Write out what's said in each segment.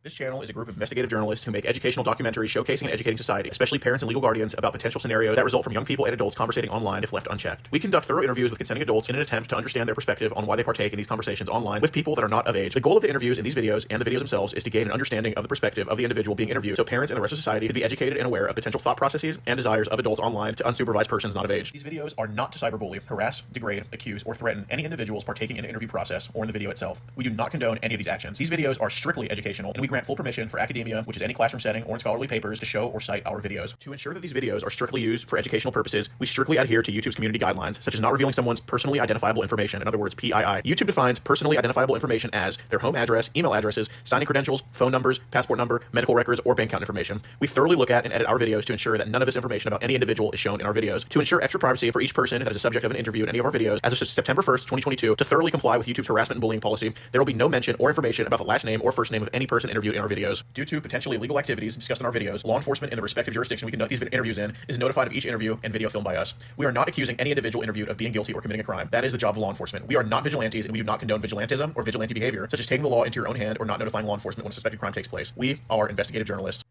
This channel is a group of investigative journalists who make educational documentaries showcasing and educating society, especially parents and legal guardians, about potential scenarios that result from young people and adults conversating online if left unchecked. We conduct thorough interviews with consenting adults in an attempt to understand their perspective on why they partake in these conversations online with people that are not of age. The goal of the interviews in these videos and the videos themselves is to gain an understanding of the perspective of the individual being interviewed, so parents and the rest of society can be educated and aware of potential thought processes and desires of adults online to unsupervised persons not of age. These videos are not to cyberbully, harass, degrade, accuse, or threaten any individuals partaking in the interview process or in the video itself. We do not condone any of these actions. These videos are strictly educational, and we grant full permission for academia, which is any classroom setting or in scholarly papers, to show or cite our videos. To ensure that these videos are strictly used for educational purposes, we strictly adhere to YouTube's community guidelines, such as not revealing someone's personally identifiable information, in other words, PII. YouTube defines personally identifiable information as their home address, email addresses, signing credentials, phone numbers, passport number, medical records, or bank account information. We thoroughly look at and edit our videos to ensure that none of this information about any individual is shown in our videos. To ensure extra privacy for each person that is a subject of an interview in any of our videos, as of September 1st, 2022, to thoroughly comply with YouTube's harassment and bullying policy, there will be no mention or information about the last name or first name of any person interviewed in our videos. Due to potentially illegal activities discussed in our videos, law enforcement in the respective jurisdiction we conduct these interviews in is notified of each interview and video filmed by us. We are not accusing any individual interviewed of being guilty or committing a crime. That is the job of law enforcement. We are not vigilantes, and we do not condone vigilantism or vigilante behavior, such as taking the law into your own hand or not notifying law enforcement when a suspected crime takes place. We are investigative journalists.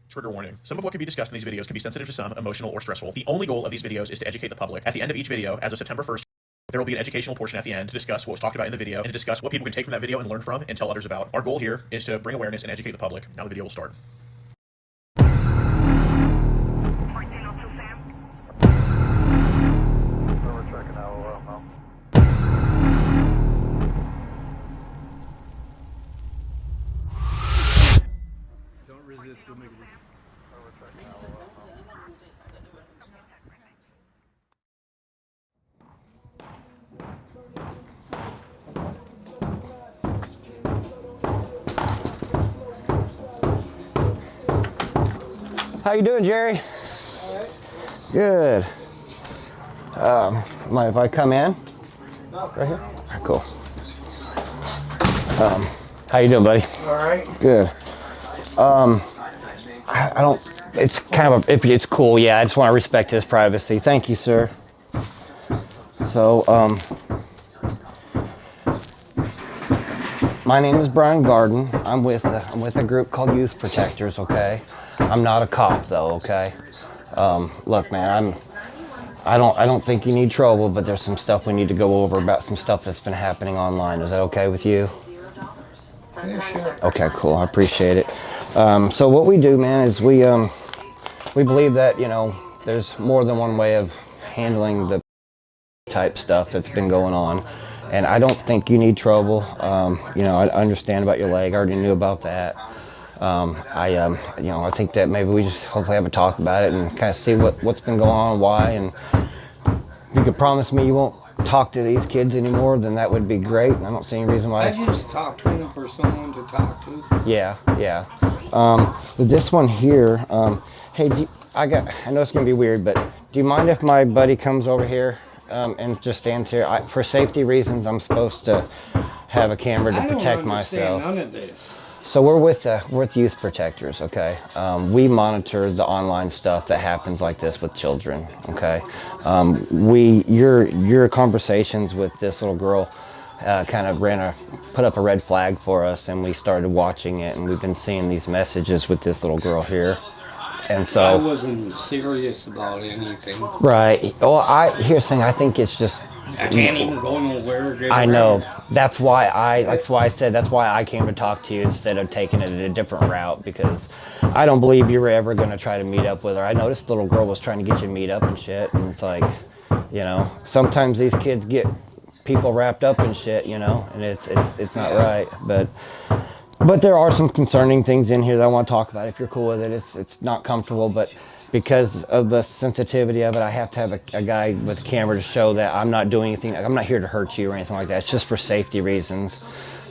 Trigger warning. Some of what can be discussed in these videos can be sensitive to some, emotional, or stressful. The only goal of these videos is to educate the public. At the end of each video, as of September 1st, there will be an educational portion at the end to discuss what was talked about in the video and to discuss what people can take from that video and learn from and tell others about. Our goal here is to bring awareness and educate the public. Now the video will start. Don't resist, we'll make it. How you doing, Jerry? All right. Good. Mind if I come in? No. Right here? All right, cool. How you doing, buddy? All right. Good. I don't, it's kind of iffy. It's cool. Yeah, I just want to respect his privacy. Thank you, sir. So, my name is Brian Garden. I'm with a group called Youth Protectors, okay? I'm not a cop though, okay? Look, man, I don't think you need trouble, but there's some stuff we need to go over about some stuff that's been happening online. Is that okay with you? Okay, cool. I appreciate it. So what we do, man, is we believe that, you know, there's more than one way of handling the type stuff that's been going on. And I don't think you need trouble. You know, I understand about your leg. I already knew about that. You know, I think that maybe we just hopefully have a talk about it and kind of see what's been going on, why, and if you could promise me you won't talk to these kids anymore, then that would be great. I don't see any reason why. I just talk to them for someone to talk to. Yeah. With this one here, hey, I know it's gonna be weird, but do you mind if my buddy comes over here and just stands here? For safety reasons, I'm supposed to have a camera to protect myself. None of this. So we're with Youth Protectors, okay? We monitor the online stuff that happens like this with children, okay? Your conversations with this little girl kind of put up a red flag for us, and we started watching it, and we've been seeing these messages with this little girl here. And so I wasn't serious about anything. Right. Well, here's the thing. I think it's just. I can't even go nowhere. I know. That's why I said that's why I came to talk to you instead of taking it a different route, because I don't believe you were ever going to try to meet up with her. I noticed the little girl was trying to get you to meet up and shit, and it's like, you know, sometimes these kids get people wrapped up in shit, you know, and it's not right. But there are some concerning things in here that I want to talk about. If you're cool with it, it's not comfortable, but because of the sensitivity of it, I have to have a guy with a camera to show that I'm not doing anything. I'm not here to hurt you or anything like that. It's just for safety reasons.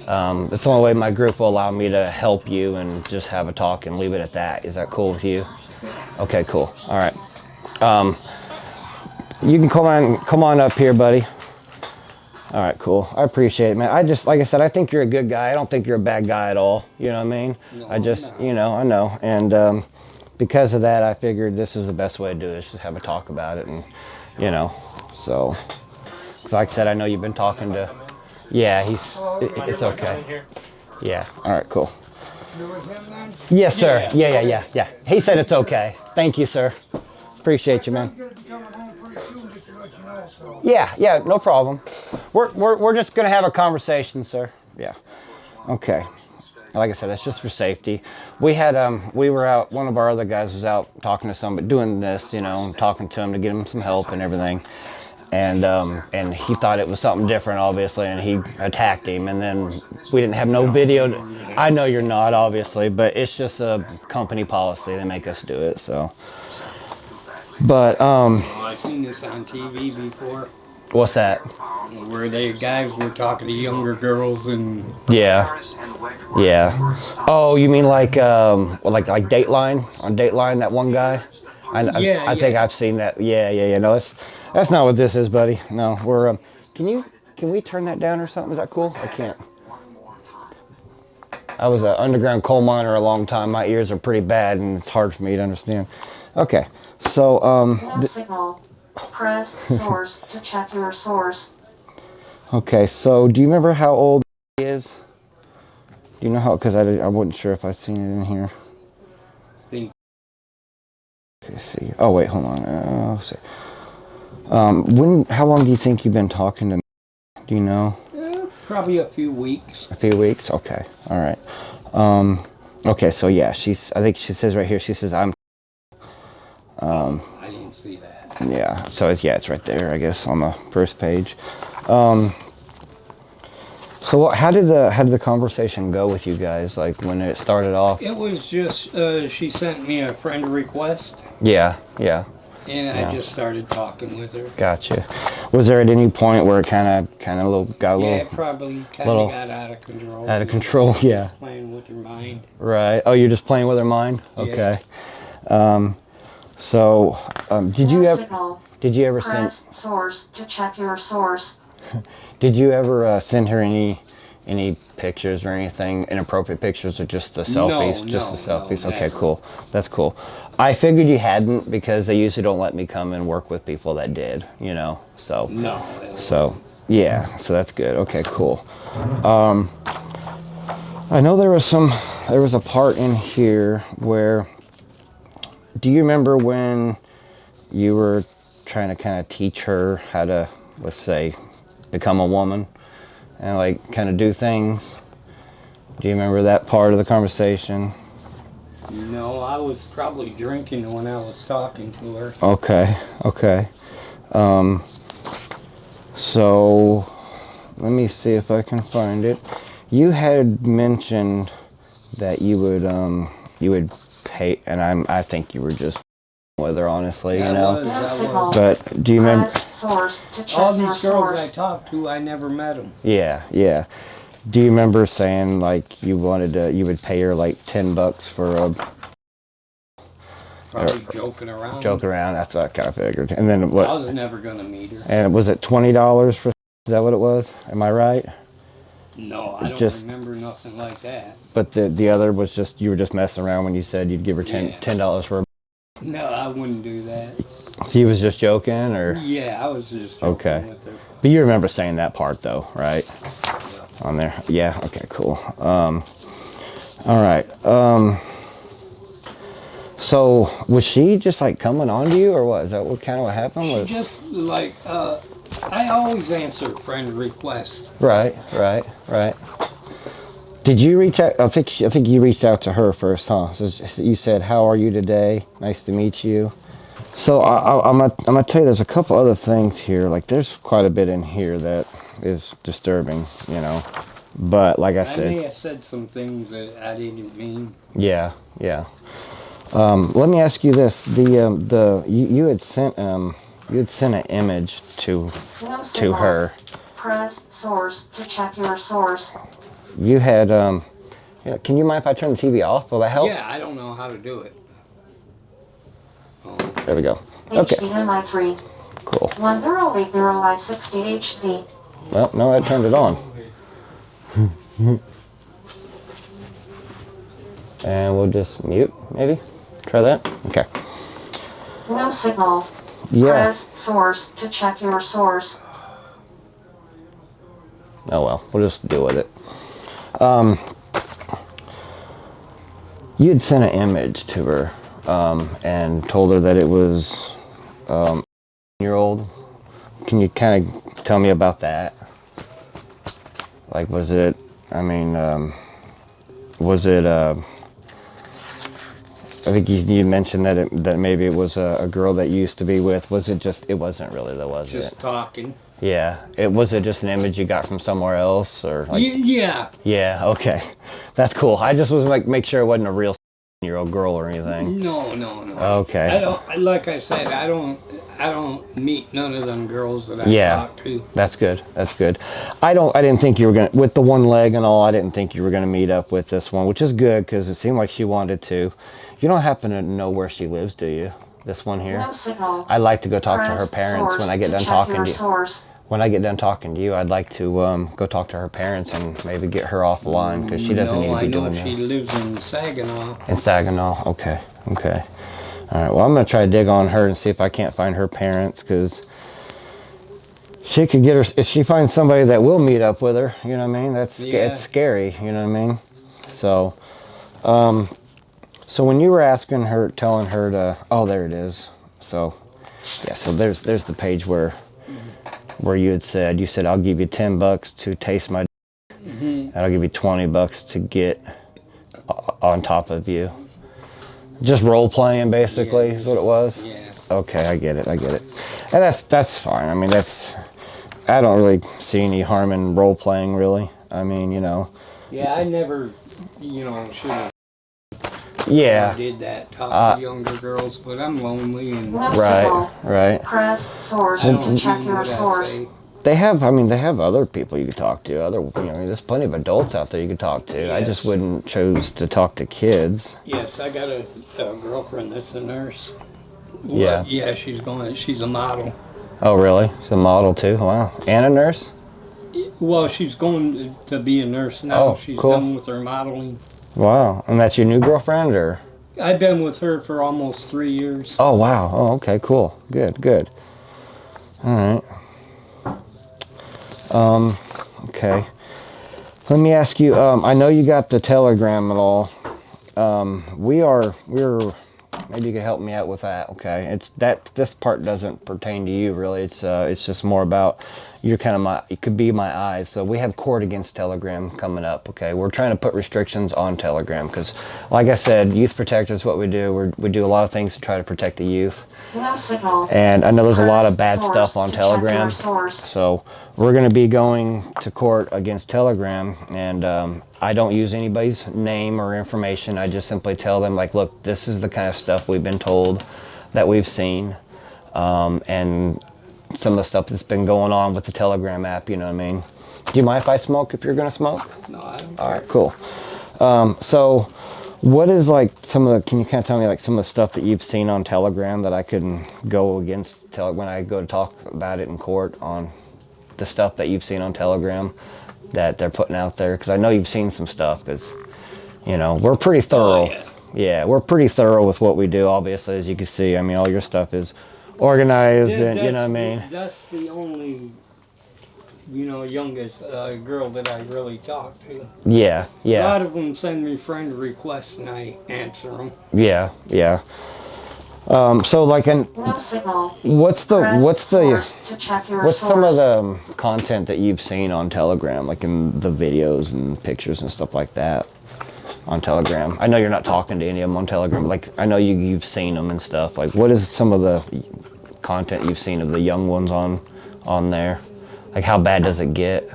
That's the only way my group will allow me to help you and just have a talk and leave it at that. Is that cool with you? Okay, cool. All right. You can come on up here, buddy. All right, cool. I appreciate it, man. Like I said, I think you're a good guy. I don't think you're a bad guy at all. You know what I mean? No, you know, I know. And because of that, I figured this is the best way to do this, just have a talk about it. And, you know, so like I said, I know you've been talking to, yeah, it's okay. Yeah, all right, cool. It was him then? Yes, sir. Yeah. He said it's okay. Thank you, sir. Appreciate you, man. He's gonna be coming home pretty soon, just to let you know, so. Yeah, no problem. We're just gonna have a conversation, sir. Yeah. Okay. Like I said, that's just for safety. We were out. One of our other guys was out talking to somebody, doing this, talking to him to get him some help and everything. And he thought it was something different, obviously, and he attacked him. And then we didn't have no video. I know you're not, obviously, but it's just a company policy. They make us do it, so. But I've seen this on TV before, what's that? where they guys were talking to younger girls and Yeah. Oh, you mean like Dateline on Dateline? That one guy. I think I've seen that. Yeah. No, that's not what this is, buddy. No, we're. Can we turn that down or something? Is that cool? I can't. I was an underground coal miner a long time. My ears are pretty bad, and it's hard for me to understand. Okay, so No signal. Press source to check your source. Okay, so do you remember how old he is? Do you know how? Because I wasn't sure if I'd seen it in here. think Okay, see. Oh wait, hold on. How long do you think you've been talking to me? Do you know? probably a few weeks. A few weeks. Okay. All right. Okay. So yeah, I think she says right here. She says I'm. I didn't see that. Yeah. So it's right there. I guess on the first page. So how did the conversation go with you guys? Like when it started off? It was just she sent me a friend request, Yeah. and I just started talking with her. Gotcha. Was there at any point where it kind of got a Yeah, little it probably kind little of got out of control. out of control? Yeah. Playing with her mind. Right. Oh, you're just playing with her mind? Okay. Did you No ever signal. did you ever send Press source to check your source. did you ever send her any pictures or anything, inappropriate pictures, or just the selfies? No, Just the no, selfies. Okay, never. cool. That's cool. I figured you hadn't because they usually don't let me come and work with people that did, So No. So yeah, so that's good. Okay, cool. I know there was a part in here where, do you remember when you were trying to kind of teach her how to, let's say, become a woman and like kind of do things? Do you remember that part of the conversation? No, I was probably drinking when I was talking to her. Okay. So let me see if I can find it. You had mentioned that you would pay, and I think you were just with her, honestly, No signal. But do you remember? Press source to check All your these girls I source. talked to, I never met them. Yeah. Do you remember saying like you would pay her like $10 for a Probably joking around. joke around? That's what I kind of figured. And then what? I was never gonna meet her. And was it $20 for? Is that what it was? Am I right? No, I don't Just- remember nothing like that. But the other was just you were just messing around when you said you'd give her Yeah. $10 for a. No, I wouldn't do that. So you was just joking, or? Yeah, I was just joking Okay. with her. But you remember saying that part though, right? On there. Yeah. Okay. Cool. All right. So was she just like coming on to you, or what? Is that what kind of what happened? She Was- just like I always answer friend requests. Right. Did you reach out? I think you reached out to her first, huh? So you said, "How are you today? Nice to meet you." So I'm gonna tell you, there's a couple other things here. Like there's quite a bit in here that is disturbing, But like I I said, may have said some things that I didn't mean. yeah. Let me ask you this: you had sent an image to No signal. her. Press source to check your source. You had can you mind if I turn the TV off? Will that help? Yeah, I don't know how to do it. There we go. Okay. HDMI 3. Cool. 1080i60 HD. Well, no, I turned it on. And we'll just mute, maybe. Try that. Okay. No signal. Yeah. Press source to check your source. Oh well, we'll just deal with it. You had sent an image to her and told her that it was year old. Can you kind of tell me about that? Like, was it? I mean, was it? I think you mentioned that maybe it was a girl that you used to be with. Was it just? It wasn't really though, was it? Just talking. Yeah. Was it just an image you got from somewhere else, or? Like, Yeah. Yeah. Okay. That's cool. I just was like make sure it wasn't a real year-old girl or anything. No. Okay. I don't. Like I said, I don't meet none of them girls that I talk to. That's good. That's good. I didn't think you were gonna, with the one leg and all. I didn't think you were gonna meet up with this one, which is good because it seemed like she wanted to. You don't happen to know where she lives, do you? This one here. No signal. I'd like to go talk to her Press parents source when I get to done check talking your to you. source. When I get done talking to you, I'd like to go talk to her parents and maybe get her off the line because she doesn't need to be doing I know this. she lives in Saginaw. In Saginaw. Okay. Okay. All right. Well, I'm gonna try to dig on her and see if I can't find her parents because she could get her if she finds somebody that will meet up with her. You know what I mean? It's scary. You know what I mean? So, so when you were asking her, telling her to, oh, there it is. So, yeah. So there's the page where you said I'll give you $10 to taste my, and I'll give you $20 to get on top of you. Just role playing, basically, is what it was. Yeah. Okay, I get it. And that's fine. I mean, I don't really see any harm in role playing, really. I mean, you know. Yeah, I never, should have Yeah. did that, talk to younger girls, but I'm lonely and No signal. Right. Press source to check your source. They have other people you could talk to. There's plenty of adults out there you could talk to. I just Yes. wouldn't choose to talk to kids. Yes, I got a girlfriend that's a nurse. Yeah. Well, yeah, she's a model. Oh, really? She's a model too? Wow. And a nurse? Well, she's going to be a nurse now. Oh, She's cool. done with her modeling. Wow. And that's your new girlfriend, or? I've been with her for almost 3 years. Oh, wow. Oh, okay, cool. Good. All right. Okay. Let me ask you, I know you got the Telegram and all. We're maybe you could help me out with that, okay? This part doesn't pertain to you really. It's just more about you're kind of it could be my eyes. So we have court against Telegram coming up, okay? We're trying to put restrictions on Telegram because, like I said, Youth Protector is what we do. We do a lot of things to try to protect the youth. No signal. And I know there's a lot of bad Press stuff source on to check your Telegram. source. So we're going to be going to court against Telegram, and I don't use anybody's name or information. I just simply tell them, like, look, this is the kind of stuff we've been told that we've seen, and some of the stuff that's been going on with the Telegram app, you know what I mean? Do you mind if I smoke if you're going to smoke? No, I don't All right, cool. So what is like can you kind of tell me like some of the stuff that you've seen on Telegram that I can go against when I go to talk about it in court on the stuff that you've seen on Telegram that they're putting out there? Because I know you've seen some stuff because, we're pretty thorough. yeah. Yeah, we're pretty thorough with what we do, obviously, as you can see. I mean, all your stuff is organized and, you know what I mean? That's the only, youngest girl that I really talk to. Yeah. A lot of them send me friend requests and I answer them. Yeah. So like, No signal. what's Source to check your what's source. some of the content that you've seen on Telegram, like in the videos and pictures and stuff like that on Telegram? I know you're not talking to any of them on Telegram, but like I know you've seen them and stuff. Like, what is some of the content you've seen of the young ones on there? Like, how bad does it get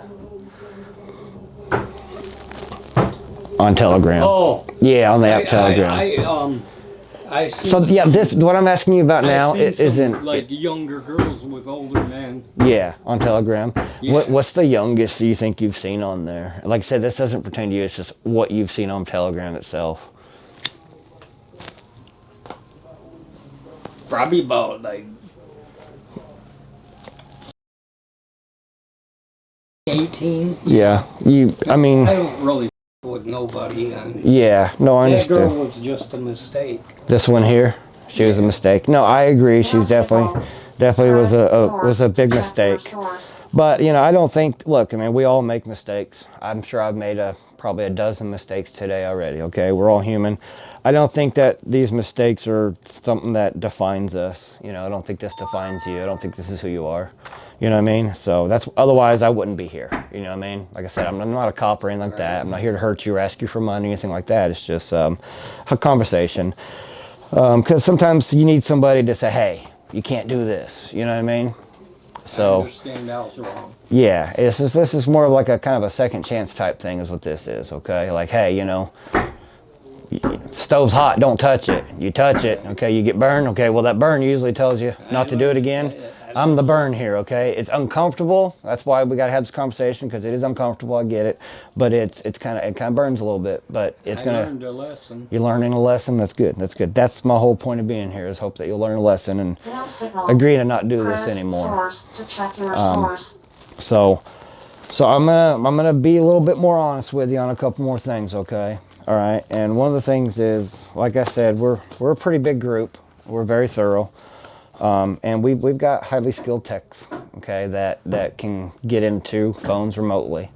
on Telegram? Oh. Yeah, on the app Telegram. I see. So yeah, what I'm asking you about now I've seen isn't some, like younger girls with older men. Yeah, on Telegram. Yeah. What's the youngest you think you've seen on there? Like I said, this doesn't pertain to you. It's just what you've seen on Telegram itself. Probably about like 18. Yeah, I mean, I don't really with nobody. yeah, no, I That girl understand. was just a mistake. This one here, she was a mistake. No, I agree. She's definitely Definitely was Press a source was a big to check your mistake. source. But you know, I don't think. Look, I mean, we all make mistakes. I'm sure I've made probably a dozen mistakes today already. Okay, we're all human. I don't think that these mistakes are something that defines us. You know, I don't think this defines you. I don't think this is who you are. You know what I mean? So that's, otherwise I wouldn't be here. You know what I mean? Like I said, I'm not a cop or anything like that. I'm not here to hurt you or ask you for money or anything like that. It's just a conversation. Because sometimes you need somebody to say, hey, you can't do this. You know what I mean? So I understand I was wrong. yeah, this is more of like a kind of a second chance type thing is what this is, okay? Like, hey, you know, stove's hot, don't touch it. You touch it, okay, you get burned, okay, well that burn usually tells you not to do it again. I'm the burn here, okay? It's uncomfortable. That's why we gotta have this conversation, because it is uncomfortable, I get it. But it kind of burns a little bit, but it's I gonna. learned a lesson. You're learning a lesson. That's good. That's good. That's my whole point of being here, is hope that you'll learn a lesson and No signal. agree to not do Press this anymore. source to check your source. So I'm gonna be a little bit more honest with you on a couple more things, okay? All right. And one of the things is, like I said, we're a pretty big group. We're very thorough, and we've got highly skilled techs, okay, that can get into phones remotely.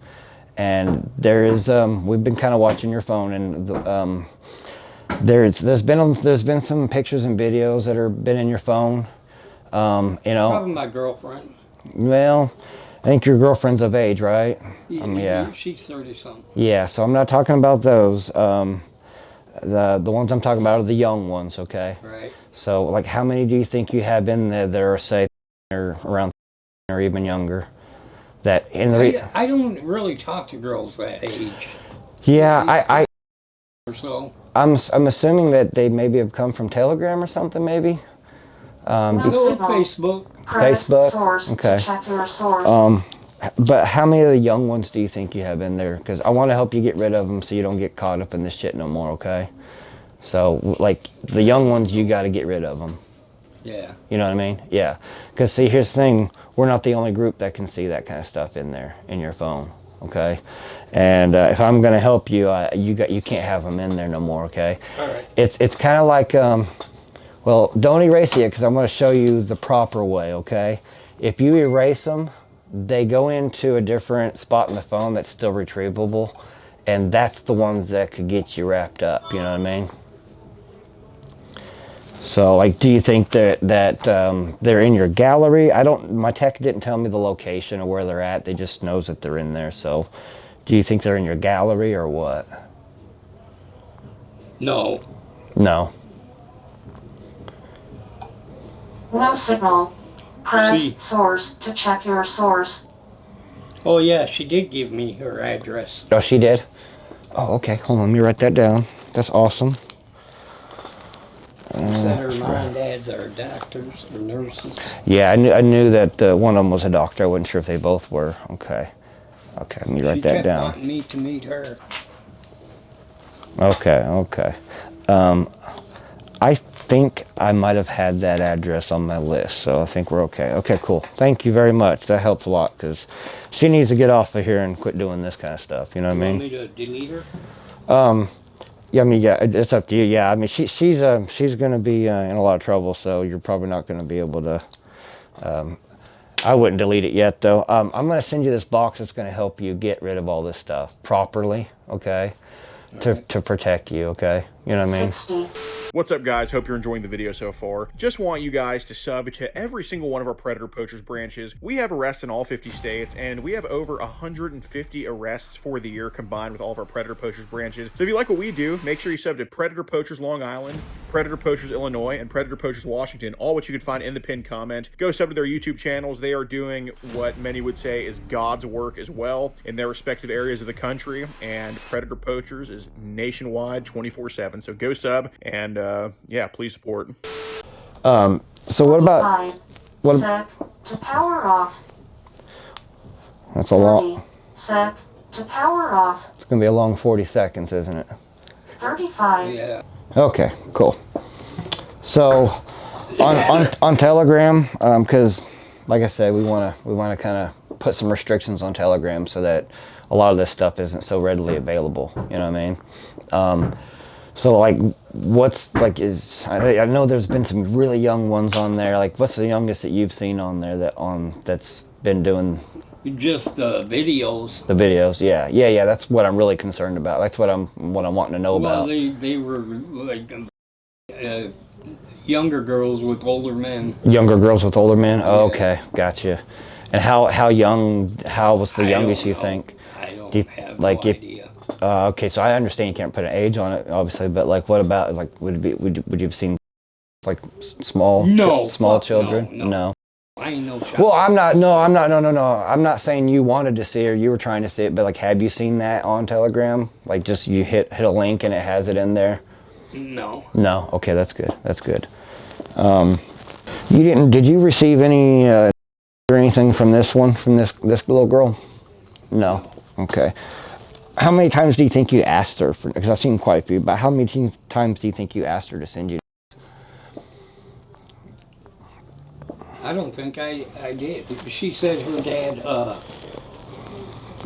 And there is we've been kind of watching your phone, and there's been some pictures and videos that have been in your phone. You know, Probably my girlfriend. well, I think your girlfriend's of age, right? Yeah. She's 30-something. Yeah, so I'm not talking about those. The ones I'm talking about are the young ones, okay? Right. So, like, how many do you think you have in there that are, say, or around or even younger? That in the I don't really talk to girls that age yeah, or so. I'm assuming that they maybe have come from Telegram or something, maybe. No Go with signal. Facebook. Press Facebook? source Okay. to check your source. But how many of the young ones do you think you have in there? Because I want to help you get rid of them so you don't get caught up in this shit no more, okay? So, like, the young ones, you got to get rid of them. Yeah. You know what I mean? Yeah. Because, see, here's the thing. We're not the only group that can see that kind of stuff in there, in your phone, okay? And if I'm going to help you, you can't have them in there no more, okay? All right. It's kind of like, well, don't erase it, because I'm going to show you the proper way, okay? If you erase them, they go into a different spot in the phone that's still retrievable, and that's the ones that could get you wrapped up, you know what I mean? So, like, do you think that they're in your gallery? My tech didn't tell me the location or where they're at. They just knows that they're in there. So, do you think they're in your gallery or what? No. No. No signal. Press See. source to check your source. Oh yeah, she did give me her address. Oh, she did? Oh, okay. Hold on. Let me write that down. That's awesome. She said her mom and dads are doctors or nurses. Yeah, I knew that one of them was a doctor. I wasn't sure if they both were. Okay. Okay, let me write She that kept down. wanting me to meet her. Okay. I think I might have had that address on my list, so I think we're okay. Okay, cool. Thank you very much. That helps a lot, because she needs to get off of here and quit doing this kind of stuff. You know what I You want mean? me to delete her? Yeah, I mean, yeah, it's up to you. Yeah, I mean, she's going to be in a lot of trouble, so you're probably not going to be able to. I wouldn't delete it yet, though. I'm going to send you this box that's going to help you get rid of all this stuff properly, okay? To protect you, okay? You know what I mean? 60. What's up, guys? Hope you're enjoying the video so far. Just want you guys to sub to every single one of our Predator Poachers branches. We have arrests in all 50 states, and we have over 150 arrests for the year combined with all of our Predator Poachers branches. So if you like what we do, make sure you sub to Predator Poachers Long Island, Predator Poachers Illinois, and Predator Poachers Washington, all which you can find in the pinned comment. Go sub to their YouTube channels. They are doing what many would say is God's work as well in their respective areas of the country, and Predator Poachers is nationwide 24/7. So go sub, and yeah, please support. So what about... 5. What? Set to power off. That's a lot. 30. Set to power off. It's going to be a long 40 seconds, isn't it? 35. Yeah. Okay, cool. So on Telegram, because like I said, we want to kind of put some restrictions on Telegram so that a lot of this stuff isn't so readily available. You know what I mean? So like, what's like I know there's been some really young ones on there. Like, what's the youngest that you've seen on there that's been doing Just videos. the videos? Yeah. That's what I'm really concerned about. That's what I'm wanting to know Well, about. they were like younger girls with older men. Younger girls with older men. Oh, Yeah. okay, gotcha. And how young? How was the I youngest don't you know. think? I don't Do you, have like no if idea. okay, so I understand you can't put an age on it, obviously, but like, what about like would you have seen like small No, small fuck no, children? no. I ain't no child. Well, I'm not. No, I'm not. No. I'm not saying you wanted to see it or you were trying to see it, but like, have you seen that on Telegram? Like, just you hit a link and it has it in there. No. No. Okay, that's good. That's good. You didn't? Did you receive any or anything from this one from this little girl? No. Okay. How many times do you think you asked her? Because I've seen quite a few. But how many times do you think you asked her to send you? I don't think I did. She said her dad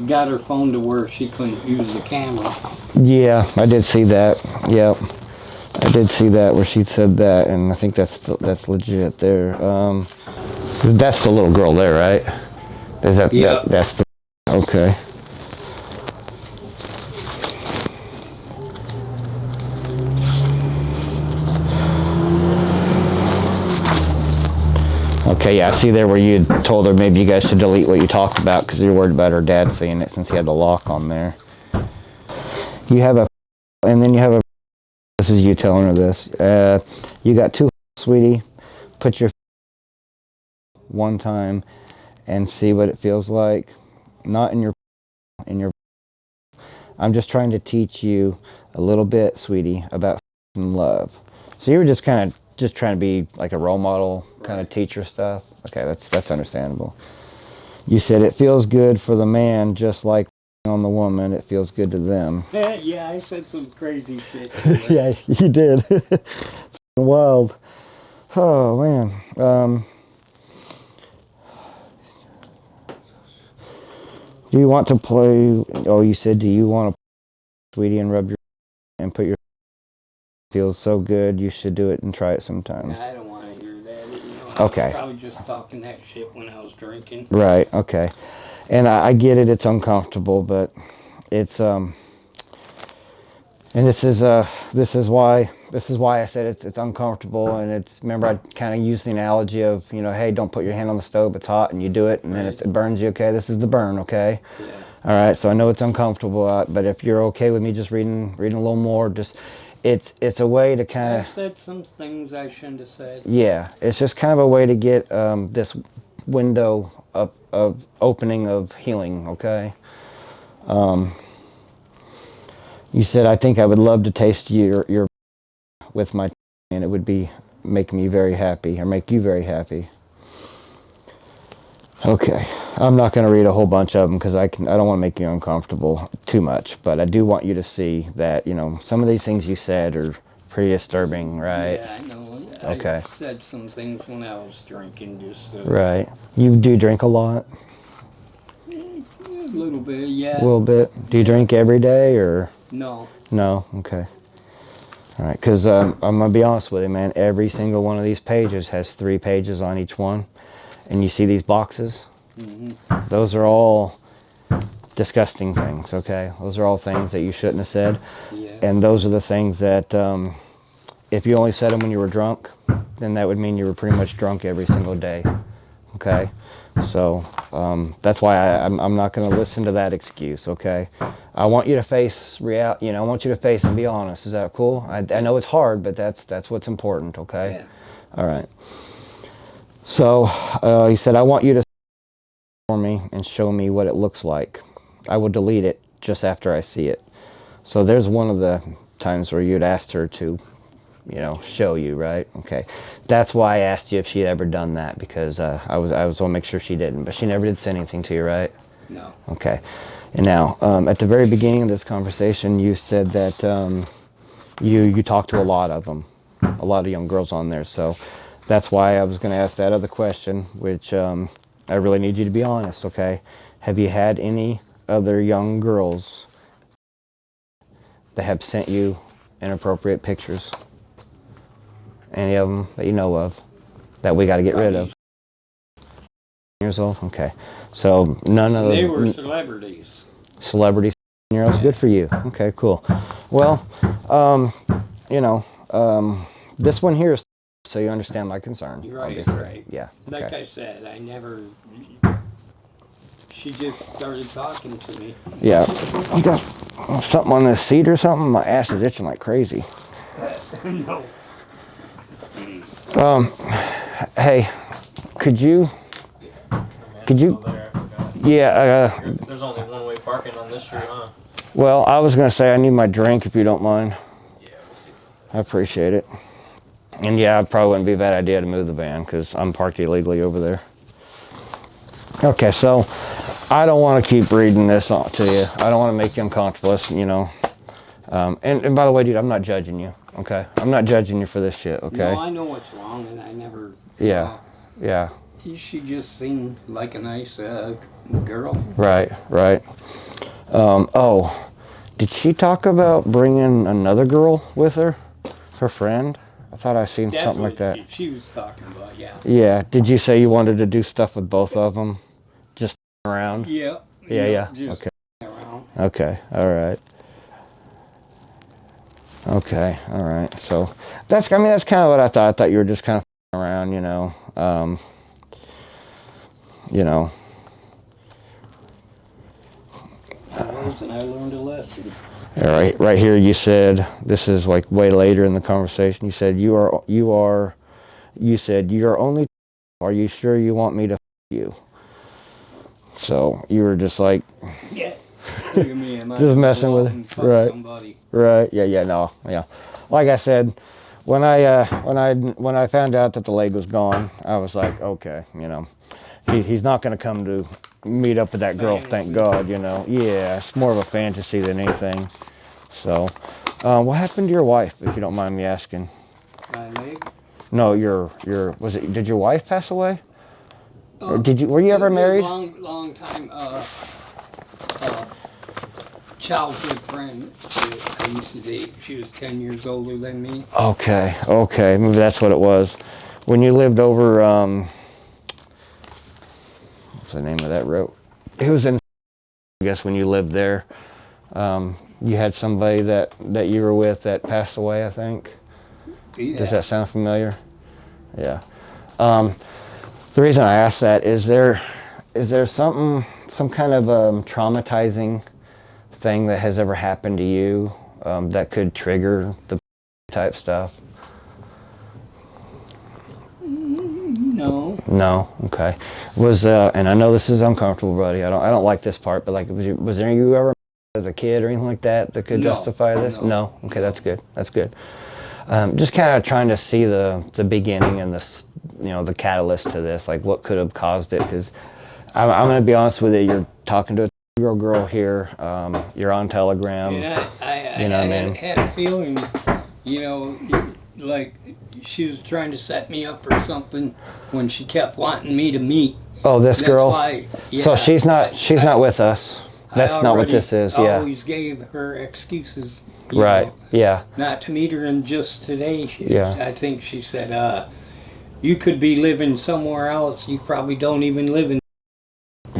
got her phone to where she couldn't use the camera. Yeah, I did see that. Yep, I did see that where she said that, and I think that's legit there. That's the little girl there, right? Is that, Yeah. that's the okay. Okay, yeah, I see there where you told her maybe you guys should delete what you talked about because you're worried about her dad seeing it since he had the lock on there. You have a, and then you have a, this is you telling her this. You got two, sweetie. Put your one time and see what it feels like. Not in your, I'm just trying to teach you a little bit, sweetie, about love. So you were just kind of just trying to be like a role model, kind of teacher stuff. Okay, that's understandable. You said it feels good for the man, just like on the woman. It feels good to them. Yeah, I said some crazy shit. Yeah, you did. It's wild. Oh man. Do you want to play? Oh, you said, do you want to, sweetie, and rub your and put your feels so good? You should do it and try it sometimes. I don't want to hear that. You know, I Okay. was probably just talking that shit when I was drinking. Right. Okay. And I get it. It's uncomfortable, but it's and this is why I said it's uncomfortable. And it's, remember, I kind of used the analogy of, you know, hey, don't put your hand on the stove. It's hot, and you do it, and then it burns you. Okay, this is the burn. Okay. Yeah. All right. So I know it's uncomfortable, but if you're okay with me just reading a little more, just it's a way to kind I of, said some things I shouldn't have said. yeah, it's just kind of a way to get this window of opening of healing. Okay. You said, I think I would love to taste your with my, and it would make me very happy, or make you very happy. Okay, I'm not going to read a whole bunch of them because I don't want to make you uncomfortable too much, but I do want you to see that, you know, some of these things you said are pretty disturbing, right? Yeah, I know. Okay. I said some things when I was drinking, just Right. You do drink a lot? a little bit, yeah. A little bit. Do you drink every day or? No. No? Okay. All right, because I'm going to be honest with you, man. Every single one of these pages has 3 pages on each one. And you see these boxes? Mm-hmm. Those are all disgusting things, okay? Those are all things that you shouldn't have said. Yeah. And those are the things that, if you only said them when you were drunk, then that would mean you were pretty much drunk every single day, okay? So that's why I'm not going to listen to that excuse, okay? I want you to face reality. You know, I want you to face and be honest. Is that cool? I know it's hard, but that's what's important, okay? Yeah. All right. So he said, I want you to for me and show me what it looks like. I will delete it just after I see it. So there's one of the times where you'd asked her to, you know, show you, right? Okay. That's why I asked you if she had ever done that, because I was going to make sure she didn't, but she never did send anything to you, right? No. Okay. And now, at the very beginning of this conversation, you said that you talked to a lot of them, a lot of young girls on there. So that's why I was going to ask that other question, which I really need you to be honest, okay? Have you had any other young girls that have sent you inappropriate pictures? Any of them that you know of that we got to get rid of? Years old? Okay. So none of They them. were celebrities. Celebrity year olds. Good for you. Okay, cool. Well, you know, this one here is so you understand my concern. Right, obviously. right. Yeah. Like Okay. I said, I never. She just started talking to me. Yeah. You got something on this seat or something? My ass is itching like crazy. No. Hey, could you? Yeah. There's only one-way parking on this street, huh? Well, I was gonna say I need my drink if you don't mind. Yeah, we'll see. I appreciate it. And yeah, it probably wouldn't be a bad idea to move the van because I'm parked illegally over there. Okay, so I don't want to keep reading this on to you. I don't want to make you uncomfortable, you know. And by the way, dude, I'm not judging you. Okay, I'm not judging you for this shit. Okay. No, I know what's wrong, and I never. Yeah. Yeah. She just seemed like a nice girl. Right. Right. Oh, did she talk about bringing another girl with her, her friend? I thought I seen That's something what like that. she was talking about, yeah. Yeah. Did you say you wanted to do stuff with both of them? Just around? Yeah. Yeah. Just Okay. around. Okay. All right. Okay. All right. So that's kind of what I thought. I thought you were just kind of around, you know. You know. And I learned a lesson. All right. Right here, you said this is like way later in the conversation. You said you said you're only. Are you sure you want me to you? So you were just like. Yeah. Look at me, am I Just messing with it. and fuck Right. somebody? Right. Yeah. No. Yeah. Like I said, when I found out that the leg was gone, I was like, okay, you know, he's not going to come to meet up with that girl. Thank Fantasy. God. You know. Yeah. It's more of a fantasy than anything. So, what happened to your wife, if you don't mind me asking? My leg? No, did your wife pass away? Or were you ever married? Long time. Childhood friend. I used to date. She was 10 years older than me. Okay, maybe that's what it was. When you lived over, what's the name of that road? It was in, I guess, when you lived there. You had somebody that you were with that passed away, I think. Yeah. Does that sound familiar? Yeah. The reason I asked that is there some kind of traumatizing thing that has ever happened to you that could trigger the type stuff? No. No. Okay. Was and I know this is uncomfortable, buddy. I don't like this part, but like, was there you ever as a kid or anything like that could No. justify this? No. Okay, that's good. That's good. Just kind of trying to see the beginning and the catalyst to this, like what could have caused it. Because I'm going to be honest with you, you're talking to a 2-year-old girl here. You're on Telegram. Yeah, I You know what I mean? had a feeling, you know, like she was trying to set me up or something when she kept wanting me to meet. Oh, this That's girl. why, yeah, So she's not with us. That's not what this is. I Yeah. always gave her excuses. you Right. know, Yeah. not to meet her, and just today, Yeah. I think she said, you could be living somewhere else. You probably don't even live in.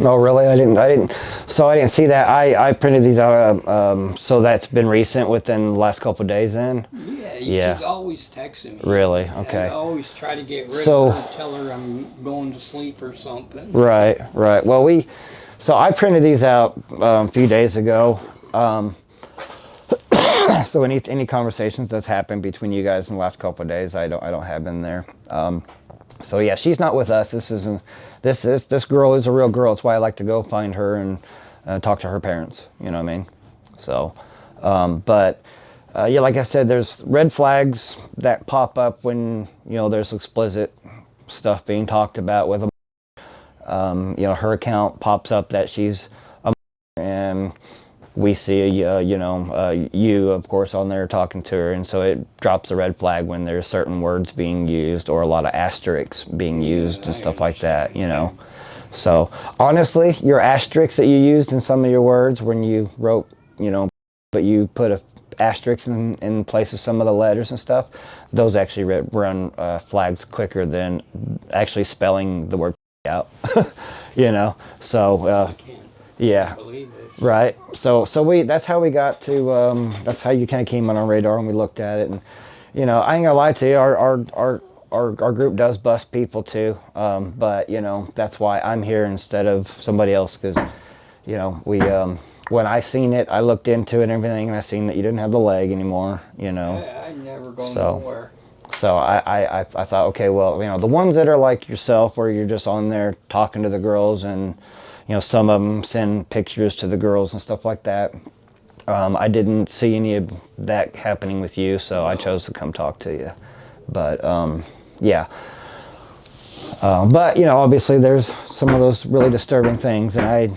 Oh, really? I didn't. So I didn't see that. I printed these out. So that's been recent, within the last couple of days. Then. Yeah. She's always texting me. Really? Okay. I always try to get rid So- of her, tell her I'm going to sleep or something. Right. Well, so I printed these out a few days ago. So any conversations that's happened between you guys in the last couple of days, I don't have in there. So yeah, she's not with us. This girl is a real girl. It's why I like to go find her and talk to her parents. You know what I mean? So, yeah, like I said, there's red flags that pop up when there's explicit stuff being talked about with a her account pops up that she's a and we see you of course on there talking to her, and so it drops a red flag when there's certain words being used or a lot of asterisks being used and stuff like that. So honestly, your asterisks that you used in some of your words when you wrote but you put a asterisks in place of some of the letters and stuff, those actually run flags quicker than actually spelling the word out. You know, so yeah, Believe it. right. So that's how we got to that's how you kind of came on our radar and we looked at it. And you know, I ain't gonna lie to you, our group does bust people too, but you know, that's why I'm here instead of somebody else, because you know, we when I seen it, I looked into it and everything, and I seen that you didn't have the leg anymore, you know. I never go So- nowhere. So I thought, okay, well, you know, the ones that are like yourself, where you're just on there talking to the girls, and you know, some of them send pictures to the girls and stuff like that. I didn't see any of that happening with you, so I chose to come talk to you. But yeah. But you know, obviously, there's some of those really disturbing things, and I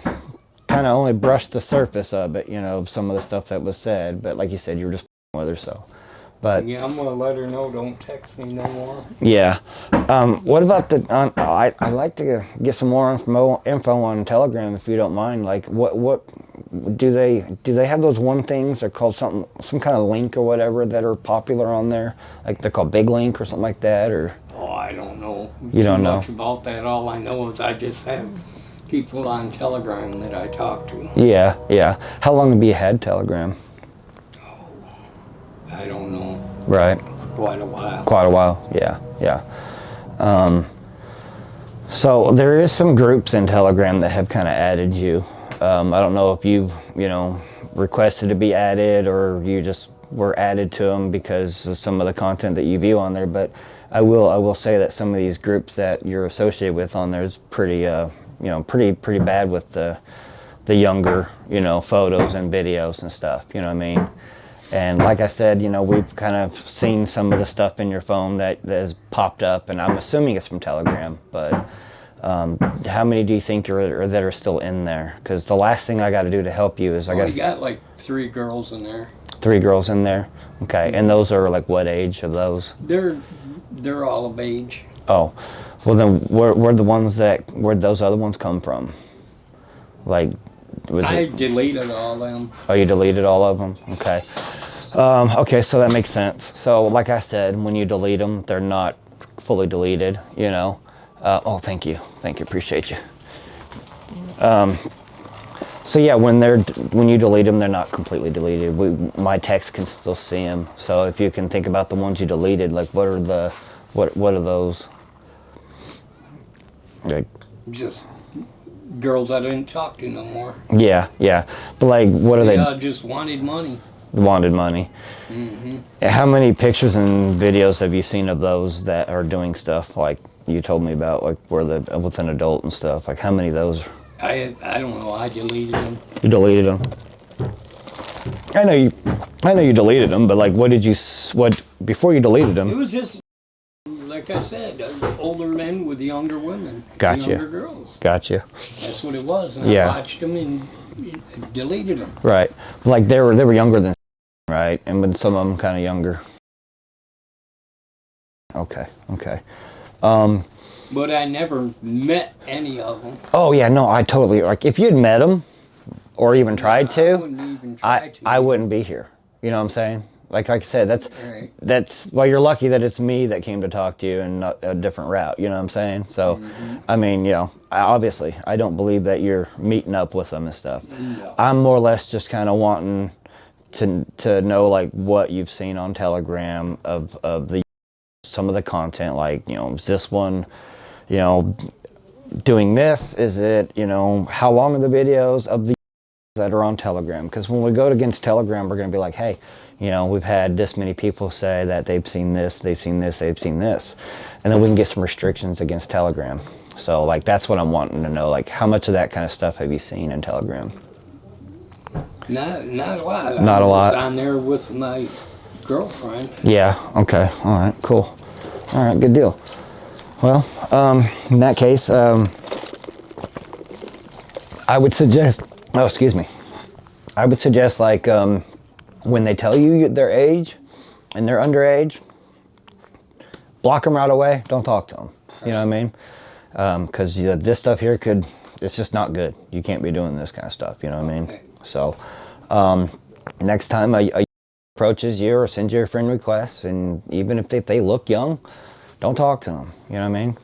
kind of only brushed the surface of it, you know, of some of the stuff that was said. But like you said, you were just with her, so. But Yeah, I'm gonna let her know. Don't text me no more. yeah. What about the? I'd like to get some more info on Telegram, if you don't mind. Like, what do they have those one things? They're called some kind of link or whatever that are popular on there. Like they're called Big Link or something like that, or. Oh, I don't know. You don't know? Much about that. All I know is I just have people on Telegram that I talk to. Yeah, yeah. How long have you had Telegram? I don't know. Right. Quite a while. Quite a while. Yeah, yeah. So there is some groups in Telegram that have kind of added you. I don't know if you've, you know, requested to be added, or you just were added to them because of some of the content that you view on there. But I will say that some of these groups that you're associated with on there is pretty, you know, pretty bad with the younger, you know, photos and videos and stuff. You know what I mean? And like I said, you know, we've kind of seen some of the stuff in your phone that has popped up, and I'm assuming it's from Telegram. But how many do you think are that are still in there? Because the last thing I got to do to help you is, I guess, We got like 3 girls in there. 3 girls in there. Okay, and those are like what age of those? They're all of age. Oh, well then, where the ones where'd those other ones come from? Like, was I it? deleted all them. Oh, you deleted all of them? Okay. Okay, so that makes sense. So, like I said, when you delete them, they're not fully deleted, you know. Oh, thank you, appreciate you. So yeah, when you delete them, they're not completely deleted. My text can still see them. So if you can think about the ones you deleted, like what are those? Like, Just girls I didn't talk to no more. yeah, but like, what are They they? all just wanted money. Wanted money. How many pictures and videos have you seen of those that are doing stuff like you told me about, like where with an adult and stuff? Like how many of those? I don't know. I deleted them. You deleted them. I know you deleted them, but like, what before you deleted It them? was just like I said, older men with younger women. Gotcha. Younger girls. Gotcha. That's what it was. And Yeah. I watched them and deleted them. Right. Like they were younger than, right? And with some of them kind of younger. Okay. But I never met any of them. Oh yeah, no, I totally, like if you'd met them or even tried I to, wouldn't even try to. I wouldn't be here. You know what I'm saying? Like I said, Right. well, you're lucky that it's me that came to talk to you and not a different route. You know what I'm saying? So, I mean, you know, obviously, I don't believe that you're meeting up with them and stuff. No. I'm more or less just kind of wanting to know like what you've seen on Telegram of some of the content. Like, you know, is this one, you know, doing this? Is it, you know, how long are the videos of the that are on Telegram? Because when we go against Telegram, we're going to be like, hey, you know, we've had this many people say that they've seen this, they've seen this, they've seen this. And then we can get some restrictions against Telegram. So, like, that's what I'm wanting to know. Like, how much of that kind of stuff have you seen in Telegram? Not a lot. Not a lot. I was on there with my girlfriend. Yeah, okay, all right, cool. All right, good deal. Well, in that case, I would suggest, like, when they tell you their age and they're underage, block them right away. Don't talk to them. You know what I mean? Because this stuff here it's just not good. You can't be doing this kind of stuff. You know what I mean? Okay. So, next time a approaches you or sends you a friend request, and even if they look young, don't talk to them. You know what I mean?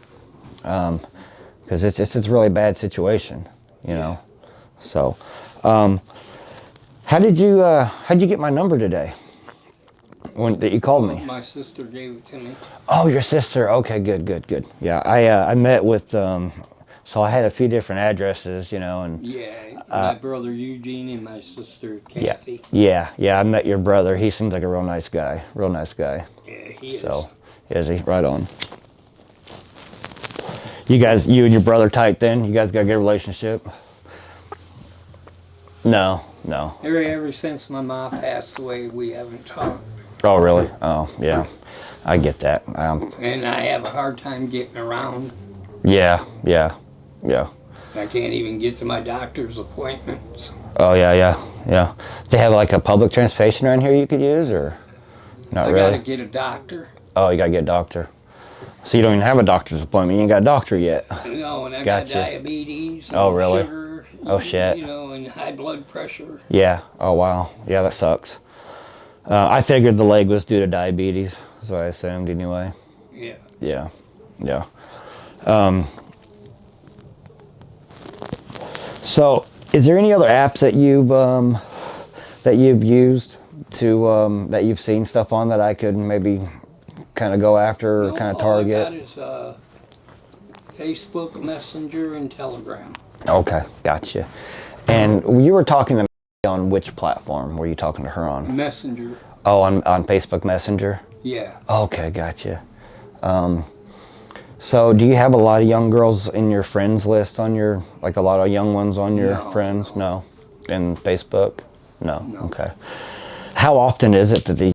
Because it's a really bad situation. You know. So, how'd you get my number today? That you called me? My sister gave it to me. Oh, your sister. Okay, good. Yeah, I met with so I had a few different addresses, you know, and Yeah, my brother Eugene and my sister Kathy. yeah. I met your brother. He seems like a real nice guy. Yeah, he is. So, is he? Right on. You and your brother tight then? You guys got a good relationship? No. Ever since my mom passed away, we haven't talked. Oh, really? Oh, yeah. I get that. And I have a hard time getting around. Yeah. I can't even get to my doctor's appointments. Oh, yeah. They have like a public transportation around here you could use, or not really? I gotta get a doctor. Oh, you gotta get a doctor. So you don't even have a doctor's appointment. You ain't got a doctor yet. No, and I Gotcha. got diabetes. Oh, and really? Sugar, Oh, shit. You know, and high blood pressure. Yeah. Oh, wow. Yeah, that sucks. I figured the leg was due to diabetes, so I assumed anyway. Yeah. Yeah. So, is there any other apps that you've used to that you've seen stuff on that I could maybe kind of go after or kind of target? All I got is Facebook, Messenger, and Telegram. Okay, gotcha. And you were talking to me on which platform were you talking to her on? Messenger. Oh, on Facebook Messenger? Yeah. Okay, gotcha. So do you have a lot of young girls in your friends list on your, like a lot of young ones on your friends? No. In Facebook? No. Okay. How often is it that they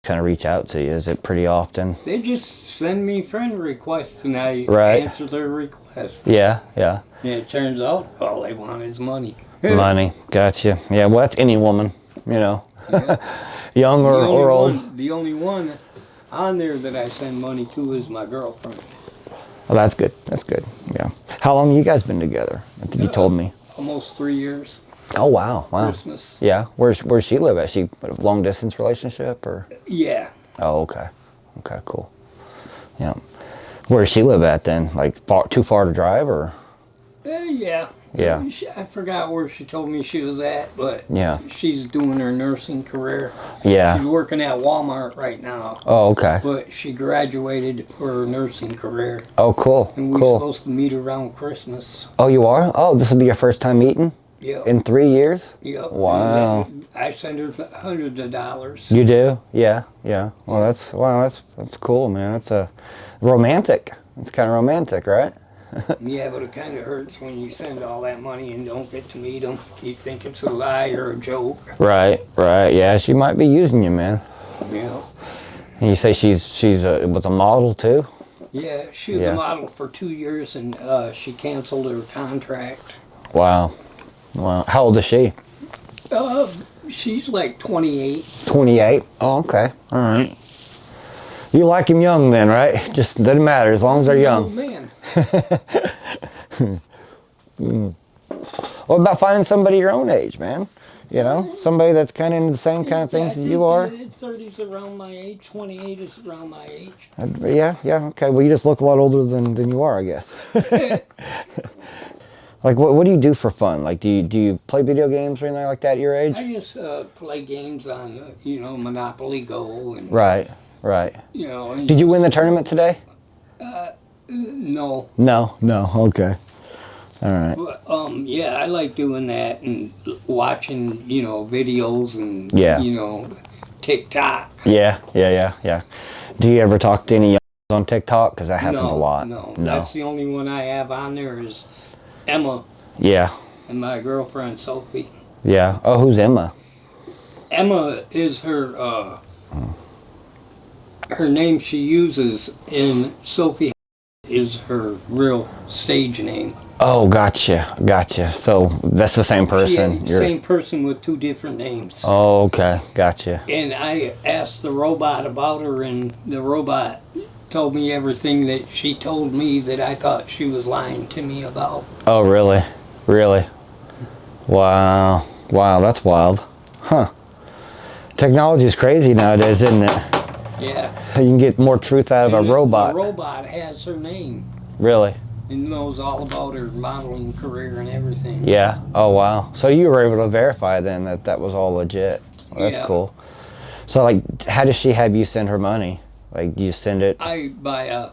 kind of reach out to you? Is it pretty often? They just send me friend requests and I answer their requests. Yeah. And it turns out all they want is money. Money. Gotcha. Yeah, well, that's any woman, you know. Yeah. Young or old. The only one on there that I send money to is my girlfriend. Well, that's good. Yeah. How long have you guys been together? I think you told me. Almost 3 years. Oh, wow. Christmas. Yeah. Where's she live at? She a long distance relationship or? Yeah. Oh, okay. Okay, cool. Yeah. Where does she live at then? Like too far to drive or? Yeah. Yeah. I forgot where she told me she was at, but Yeah. she's doing her nursing career. Yeah. She's working at Walmart right now. Oh, okay. But she graduated for her nursing career. Oh, cool. And we're Cool. supposed to meet around Christmas. Oh, you are? Oh, this will be your first time meeting? Yep. In 3 years? Yep. Wow. And I send her hundreds of dollars. You do? Yeah. Well, that's cool, man. That's romantic. It's kind of romantic, right? Yeah, but it kind of hurts when you send all that money and don't get to meet them. You think it's a lie or a joke. Right. Yeah, she might be using you, man. Yeah. And you say was a model too? Yeah, she was a model for 2 years and she canceled her contract. Wow. How old is she? She's like 28. 28? Oh, okay. All right. You like him young then, right? Just doesn't matter as long as they're young. Oh, man. What about finding somebody your own age, man? You know, somebody that's kind of into the same kind of things as you are. 30's around my age. 28 is around my age. Yeah. Okay. Well, you just look a lot older than you are, I guess. Like, what do you do for fun? Like, do you play video games or anything like that at your age? I just play games on, Monopoly Go. And, Right. You know. And, Did you win the tournament today? No. No. Okay. All right. But, yeah, I like doing that and watching, videos and, TikTok. Yeah. Do you ever talk to any young on TikTok? Because that happens a lot. No, that's the only one I have on there is Emma. Yeah. And my girlfriend, Sophie. Yeah. Oh, who's Emma? Emma is her name she uses, and Sophie is her real stage name. Oh, gotcha. So that's the same person. Same person with two different names. Oh, okay. Gotcha. And I asked the robot about her, and the robot told me everything that she told me that I thought she was lying to me about. Oh, really? Wow, that's wild. Huh. Technology is crazy nowadays, isn't it? Yeah. You can get more truth out of a And robot. The robot has her name. Really? It knows all about her modeling career and everything. Yeah. Oh wow. So you were able to verify then that that was all legit. Well, that's Yeah. cool. So like, how does she have you send her money? Like, do you send it? I buy a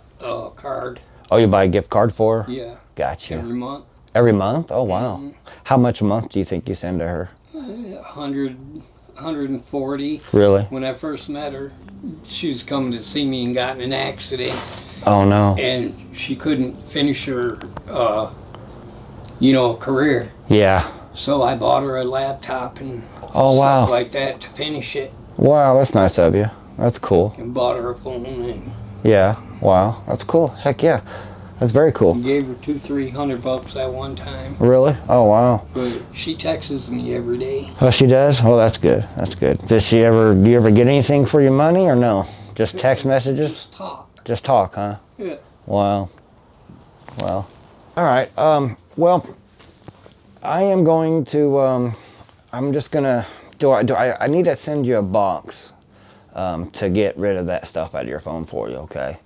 card. Oh, you buy a gift card for her? Yeah. Gotcha. Every month. Every month? Oh wow. Mm-hmm. How much a month do you think you send to her? 140. Really? When I first met her, she was coming to see me and got in an accident, Oh no. and she couldn't finish her, career. Yeah. So I bought her a laptop and Oh wow. stuff like that to finish it, Wow, that's nice of you. That's cool. and bought her a phone and Yeah. Wow. That's cool. Heck yeah. That's very cool. gave her $200-300 at one time. Really? Oh wow. But she texts me every day. Oh, she does? Well, that's good. That's good. Do you ever get anything for your money or no? Just text messages? Just talk. Just talk, huh? Yeah. Wow. Well. All right. Well, I am going to, I'm just going to, I need to send you a box to get rid of that stuff out of your phone for you, okay?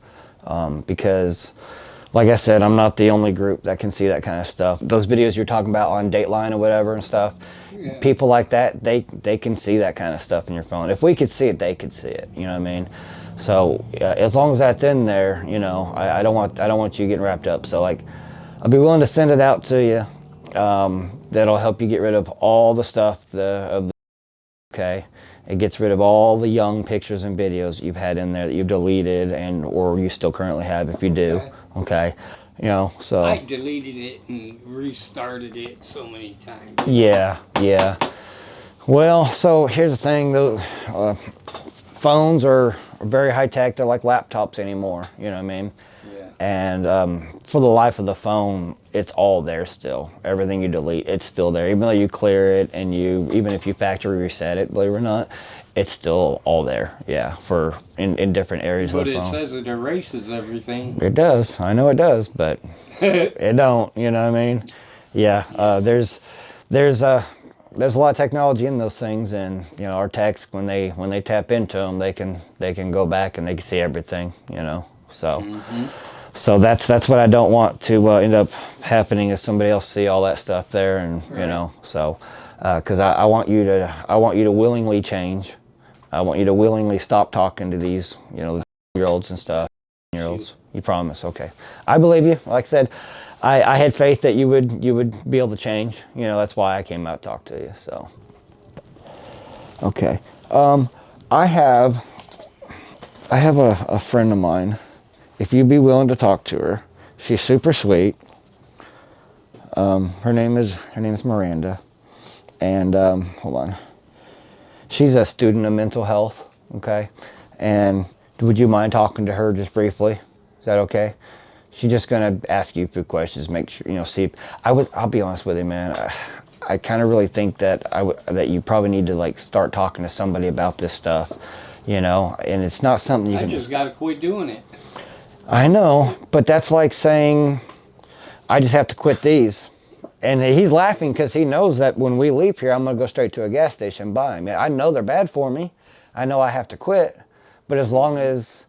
Because, like I said, I'm not the only group that can see that kind of stuff. Those videos you're talking about on Dateline or whatever and stuff, Yeah. people like that, they can see that kind of stuff in your phone. If we could see it, they could see it. You know what I mean? So as long as that's in there, you know, I don't want you getting wrapped up. So like, I'll be willing to send it out to you. That'll help you get rid of all the stuff okay. It gets rid of all the young pictures and videos you've had in there that you've deleted or you still currently have if you do. Okay. You know, so. I deleted it and restarted it so many times. Yeah, yeah. Well, so here's the thing, though. Phones are very high tech. They're like laptops anymore. You know what I mean? Yeah. And for the life of the phone, it's all there still. Everything you delete, it's still there. Even though you clear it and even if you factory reset it, believe it or not, it's still all there. Yeah, in different areas of the phone. But it says it erases everything. It does. I know it does, but it don't. You know what I mean? Yeah. There's a lot of technology in those things, and you know, our techs when they tap into them, they can go back and they can see everything. You know, so. So that's what I don't want to end up happening is somebody else see all that stuff there, and you know, so because I want you to willingly change. I want you to willingly stop talking to these, you know, year olds and stuff. Year olds. You promise? Okay. I believe you. Like I said, I had faith that you would be able to change. You know, that's why I came out to talk to you. So. Okay. I have a friend of mine. If you'd be willing to talk to her, she's super sweet. Her name is Miranda, and hold on. She's a student of mental health. Okay, and would you mind talking to her just briefly? Is that okay? She's just gonna ask you a few questions, make sure, you know, see. I'll be honest with you, man. I kind of really think that that you probably need to like start talking to somebody about this stuff, you know. And it's not something you I can. just got to quit doing it. I know, but that's like saying, I just have to quit these. And he's laughing because he knows that when we leave here, I'm going to go straight to a gas station and buy them. I know they're bad for me. I know I have to quit. But as long as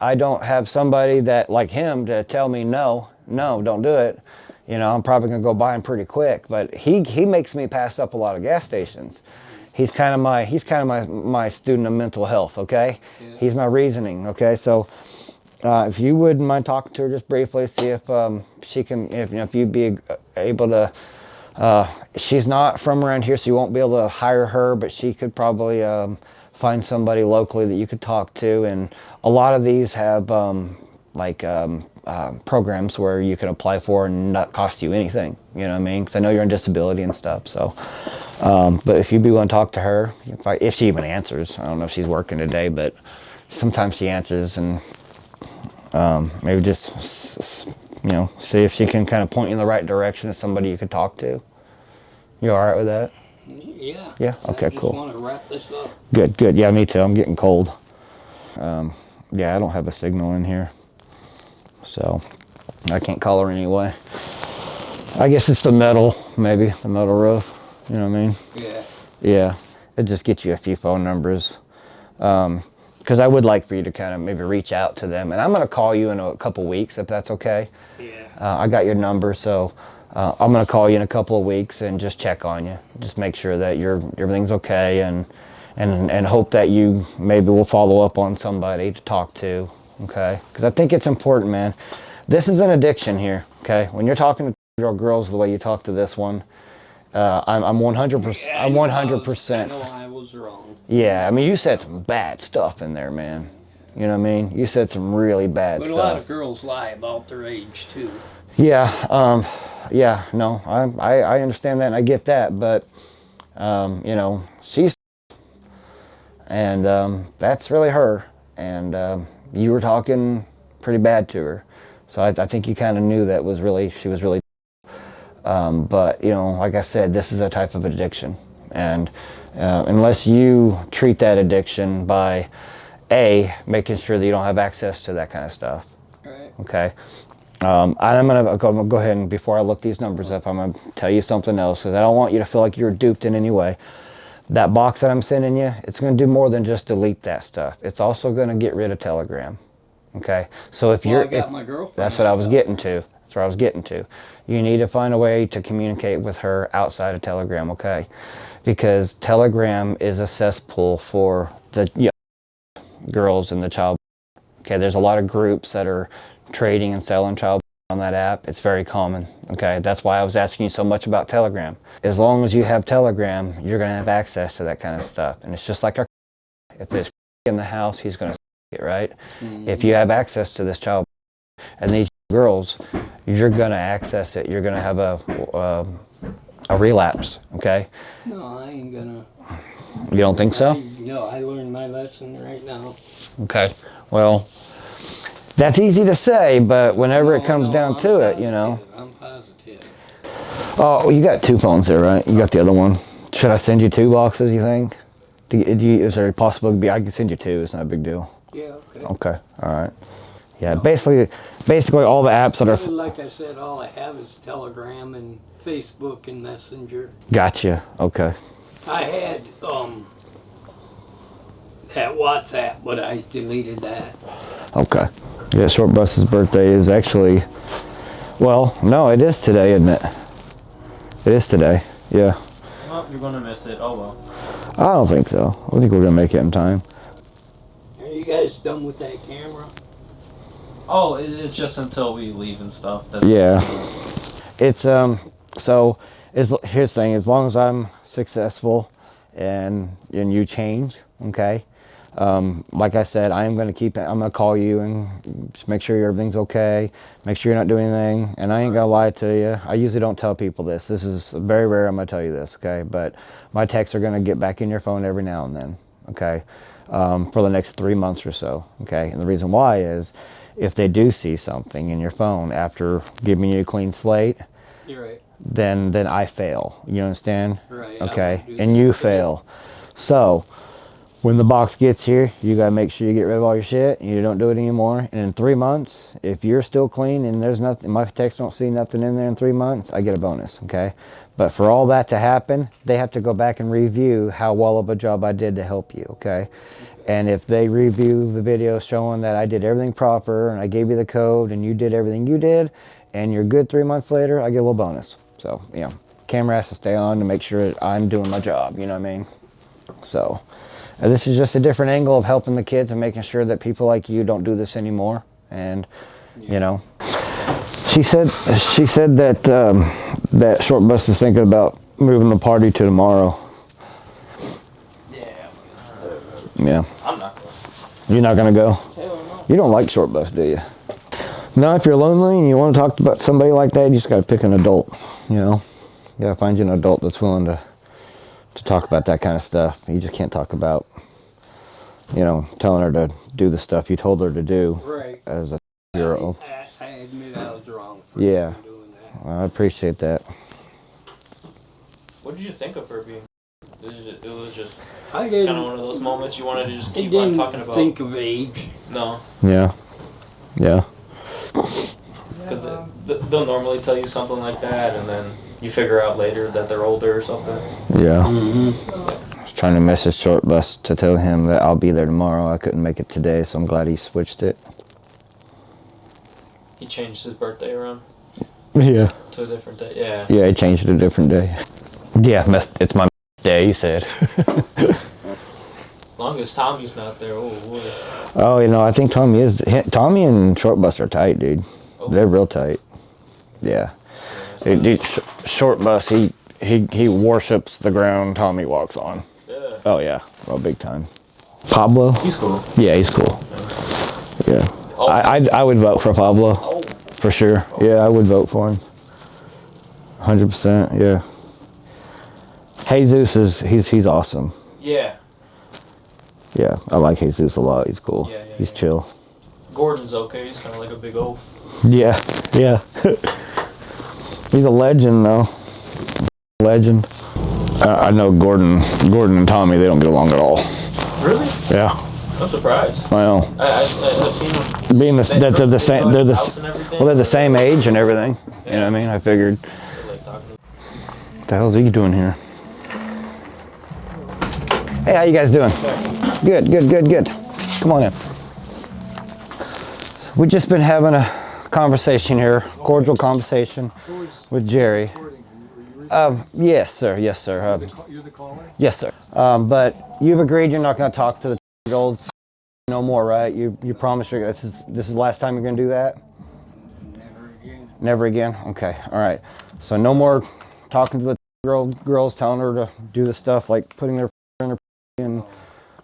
I don't have somebody that like him to tell me, no, don't do it, you know, I'm probably going to go buy them pretty quick. But he makes me pass up a lot of gas stations. He's kind of my student of mental health, okay? Yeah. He's my reasoning, okay? So if you wouldn't mind talking to her just briefly, see if she can, if you'd be able to, she's not from around here, so you won't be able to hire her, but she could probably find somebody locally that you could talk to. And a lot of these have programs where you can apply for and not cost you anything, you know what I mean? Because I know you're on disability and stuff, so. But if you'd be willing to talk to her, if she even answers, I don't know if she's working today, but sometimes she answers, and maybe just, you know, see if she can kind of point you in the right direction of somebody you could talk to. You all right with that? Yeah. Yeah? Okay, cool. I just want to wrap this up. Good. Yeah, me too. I'm getting cold. Yeah, I don't have a signal in here, so I can't call her anyway. I guess it's the metal, maybe, the metal roof. You know what I mean? Yeah. Yeah. It just gets you a few phone numbers. Because I would like for you to kind of maybe reach out to them. And I'm going to call you in a couple weeks, if that's okay. Yeah. I got your number, so I'm going to call you in a couple of weeks and just check on you. Just make sure that everything's okay, and hope that you maybe will follow up on somebody to talk to, okay? Because I think it's important, man. This is an addiction here, okay? When you're talking to girls the way you talk to this one, I'm 100%. I'm 100%. I know I was wrong. Yeah, I mean, you said some bad stuff in there, man. You know what I mean? You said some really bad But stuff. a lot of girls lie about their age too. Yeah, yeah, no, I understand that and I get that, but, you know, she's, and that's really her, and you were talking pretty bad to her, so I think you kind of knew that she was really, but, you know, like I said, this is a type of addiction, and unless you treat that addiction by, making sure that you don't have access to that kind of stuff, Right. okay? I'm gonna go ahead and before I look these numbers up, I'm gonna tell you something else because I don't want you to feel like you're duped in any way. That box that I'm sending you, it's gonna do more than just delete that stuff. It's also gonna get rid of Telegram. Okay, so if I got my girlfriend. that's what I was getting to. That's where I was getting to. You need to find a way to communicate with her outside of Telegram. Okay, because Telegram is a cesspool for the girls and the child. Okay, there's a lot of groups that are trading and selling child on that app. It's very common. Okay, that's why I was asking you so much about Telegram. As long as you have Telegram, you're going to have access to that kind of stuff. And it's just like if there's in the house, he's going to it, right? Mm-hmm. If you have access to this child and these girls, you're going to access it. You're going to have a relapse. Okay. No, I ain't gonna. You don't think so? No, I learned my lesson right now. Okay. Well, that's easy to say, but whenever it comes down to it, you know. I'm positive. Oh, you got 2 phones there, right? You got the other one. Should I send you 2 boxes, you think? Is there a possibility I can send you 2? It's not a big deal. Yeah, okay. Okay, all right. Yeah, basically all the apps that are... Like I said, all I have is Telegram and Facebook and Messenger. Gotcha, okay. I had that WhatsApp, but I deleted that. Okay. Yeah, Short Bus's birthday is actually... Well, no, it is today, isn't it? It is today, yeah. Well, you're gonna miss it. Oh well. I don't think so. I think we're gonna make it in time. Are you guys done with that camera? Oh, it's just until we leave and stuff. Yeah. It's so here's the thing, as long as I'm successful and you change, okay? Like I said, I'm going to call you and just make sure everything's okay, make sure you're not doing anything, and I ain't going to lie to you. I usually don't tell people this. This is very rare I'm going to tell you this, okay? But my texts are going to get back in your phone every now and then, okay? For the next 3 months or so, okay? And the reason why is if they do see something in your phone after giving you a clean slate, You're right. then I fail. You understand? Right. Okay, and you fail. So when the box gets here, you gotta make sure you get rid of all your shit. You don't do it anymore. And in 3 months, if you're still clean and there's nothing, my techs don't see nothing in there in 3 months, I get a bonus. Okay, but for all that to happen, they have to go back and review how well of a job I did to help you. Okay. And if they review the video showing that I did everything proper and I gave you the code and you did everything you did and you're good 3 months later, I get a little bonus. So, you know, camera has to stay on to make sure that I'm doing my job, you know what I mean? So, this is just a different angle of helping the kids and making sure that people like you don't do this anymore. And, you know, she said that, that Short Bus is thinking about moving the party to tomorrow. Yeah. I'm not going. You're not gonna go? Hell no. You don't like Short Bus, do you? No, if you're lonely and you want to talk about somebody like that, you just gotta pick an adult, you know? You gotta find you an adult that's willing to talk about that kind of stuff. You just can't talk about, you know, telling her to do the stuff you told her to do. Right. As a year-old. I admit I was wrong for Yeah. doing that. I appreciate that. What did you think of her being? It was just I kind of didn't. one of those moments you wanted to just I keep on didn't talking about. think of age. No, Yeah. Yeah. because they'll normally tell you something like that, and then you figure out later that they're older or something. Yeah. Mm-hmm. trying to message Short Bus to tell him that I'll be there tomorrow. I couldn't make it today, so I'm glad he switched it. He changed his birthday around Yeah. to a different day. Yeah. Yeah, he changed it a different day. Yeah, it's my day, he said. As long as Tommy's not there, oh boy. Oh, you know, I think Tommy and Short Bus are tight, dude. Oh. They're real tight. Yeah. Dude, Short Bus, he worships the ground Tommy walks on. Yeah. Oh yeah, well, big time. Pablo? He's cool. Yeah, he's cool. Yeah. Oh. I would vote for Pablo. Oh. For sure. Yeah, I would vote for him. 100%, yeah. Jesus he's awesome. Yeah. Yeah, I like Jesus a lot. He's cool. Yeah, He's chill. Gordon's okay. He's kind of like a big oaf. Yeah, yeah. He's a legend, though. Legend. I know Gordon and Tommy, they don't get along at all. Really? Yeah. I'm surprised. I know. I've seen them. Being they're the same, they're the the same age and everything. You know what I mean? I figured. What the hell's he doing here? Hey, how you guys doing? Good. Come on in. We've just been having a conversation here, cordial conversation with Jerry. Yes, sir. Yes, sir. You're the caller? Yes, sir. But you've agreed you're not going to talk to the olds no more, right? You promised this is the last time you're going to do that? Never again. Never again? Okay. All right. So no more talking to the girls, telling her to do the stuff like putting their in their and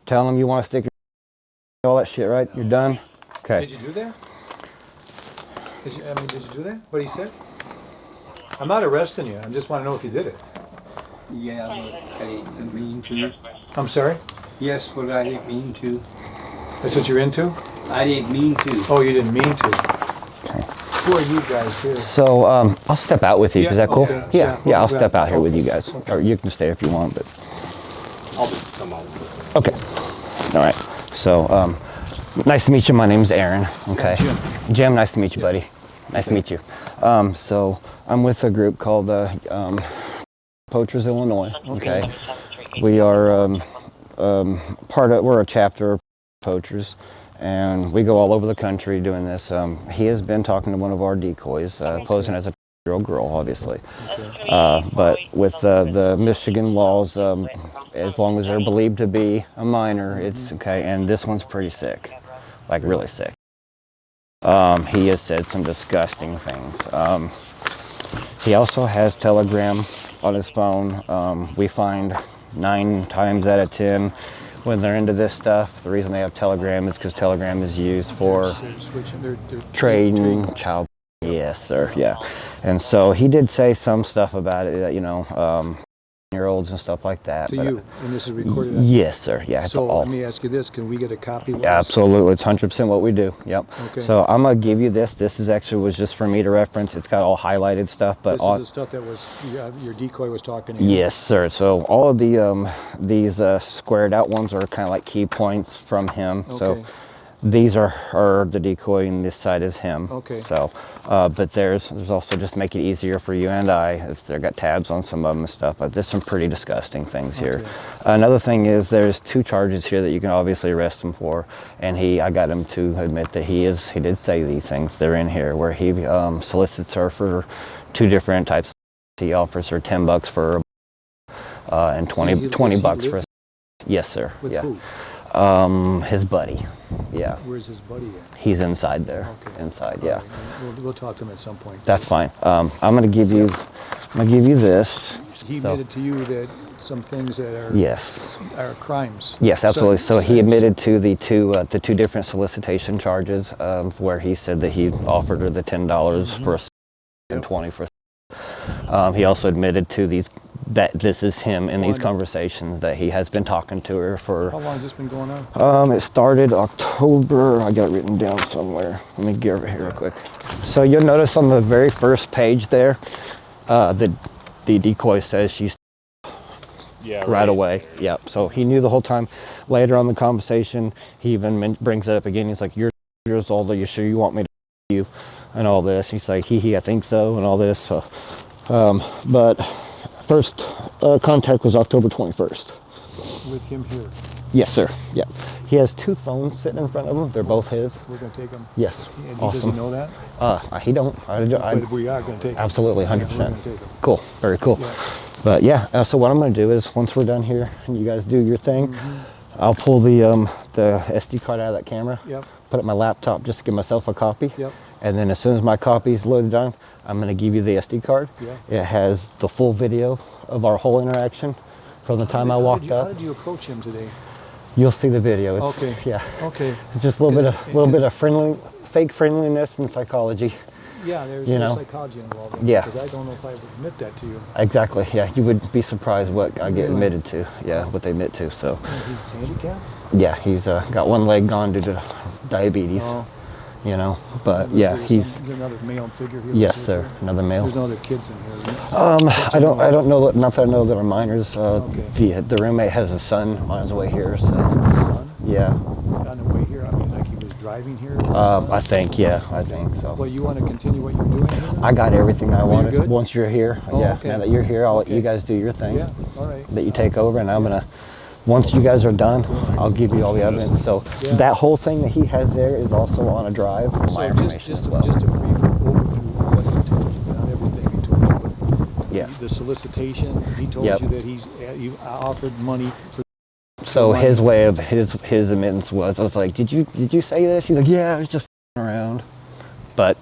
telling them you want to stick your all that shit, right? You're done? Okay. Did you do that? Did you do that? What he said? I'm not arresting you. I just want to know if you did it. Yeah, but I didn't mean to. I'm sorry? Yes, but I didn't mean to. That's what you're into? I didn't mean to. Oh, you didn't mean to. Okay. Who are you guys here? So I'll step out with you. Yeah, Is that cool? okay. Yeah. Yeah, I'll okay. step out here with you guys, or you can stay if you want. But I'll just come on. okay. All right. So nice to meet you. My name's Aaron. Okay. Jim. Nice to meet you, buddy. Nice to meet you. So I'm with a group called Poachers Illinois. Okay. We are we're a chapter of Poachers, and we go all over the country doing this. He has been talking to one of our decoys, posing as a year-old girl, obviously. But with the Michigan laws, as long as they're believed to be a minor, it's okay. And this one's pretty sick, like really sick. He has said some disgusting things. He also has Telegram on his phone. We find 9 times out of 10 when they're into this stuff, the reason they have Telegram is because Telegram is used for trading child. Yes, sir. Yeah. And so he did say some stuff about it, year olds and stuff like that. To you, and this is recorded? Yes, sir. Yeah, it's so all. let me ask you this, can we get a copy? Absolutely, it's 100% what we do. Yep. Okay. So I'm gonna give you this. This is actually was just for me to reference. It's got all highlighted stuff, but this is the stuff that was your decoy was talking to you. Yes, sir. So all of the these squared out ones are kind of like key points from him. Okay. So these are the decoy, and this side is him. Okay. So, but there's also, just to make it easier for you and I, they've got tabs on some of them and stuff, but there's some pretty disgusting things here. Okay. Another thing is there's 2 charges here that you can obviously arrest him for, and I got him to admit that he did say these things. They're in here, where he solicits her for 2 different types. He offers her $10 for and 20 bucks for. Yes, sir. With yeah. who? His buddy. Yeah. Where's his buddy at? He's inside there. Okay. Inside, yeah. We'll talk to him at some point. That's fine. I'm gonna give you this. He admitted to you that some things that are Yes. are crimes. Yes, absolutely. So he admitted to the two different solicitation charges, where he said that he offered her the $10 for a and 20 for. He also admitted to that this is him in these conversations, that he has been talking to her for. How long has this been going on? It started October. I got it written down somewhere. Let me get over here real quick. So you'll notice on the very first page there, the decoy says she's. Yeah. Right away. Yep. So he knew the whole time. Later on in the conversation, he even brings it up again. He's like, "You're years old. Are you sure you want me to you?" And all this. He's like, I think so, and all this. So, but first contact was October 21st. with him here. Yes, sir. Yeah. He has 2 phones sitting in front of him. They're both his. We're going to take him. Yes. And he Awesome. doesn't know that? He don't. But we are going to take him. Absolutely, 100%. Yeah, we're going to take him. Cool. Very cool. Yeah. But yeah, so what I'm going to do is once we're done here and you guys do your thing, I'll pull the SD card out of that camera, Yep. put it in my laptop just to give myself a copy. Yep. And then as soon as my copy's loaded on, I'm going to give you the SD card. Yeah. It has the full video of our whole interaction from the time I walked How up. did you approach him today? You'll see the video. It's, Okay. Yeah. Okay. It's just a little bit of fake friendliness and psychology. Yeah, there's You no know. psychology involved. In Yeah. Because I don't know if I would admit that to you. Exactly. Yeah. You would be surprised what I get Really? admitted to. Yeah. What they admit to. So. He's handicapped? Yeah. He's got one leg gone due to diabetes. Oh. You know. But yeah, There's another male figure here. Yes, that's sir. here? Another male. There's no other kids in here. Isn't there? I don't know. Not that I know that are minors. Okay. The roommate has a son on his way here. So. Son? Yeah. On the way here? I mean, like he was driving here? I think. Yeah. I think so. Well, you want to continue what you're doing here? I got everything I wanted. good? Once you're here, Oh, yeah. okay. Now that you're here, I'll let Okay. you guys do your thing. Yeah, all right. That you take over, and I'm gonna. Once you guys are done, I'll give you all the evidence. So Yeah. that whole thing that he has there is also on a drive with my So information as well. just a brief overview of what he told you, not everything he told you, but Yeah. the solicitation, he told Yep. you that you offered money for. So his way of his admittance was, I was like, did you say this? He's like, yeah, I was just f***ing around. But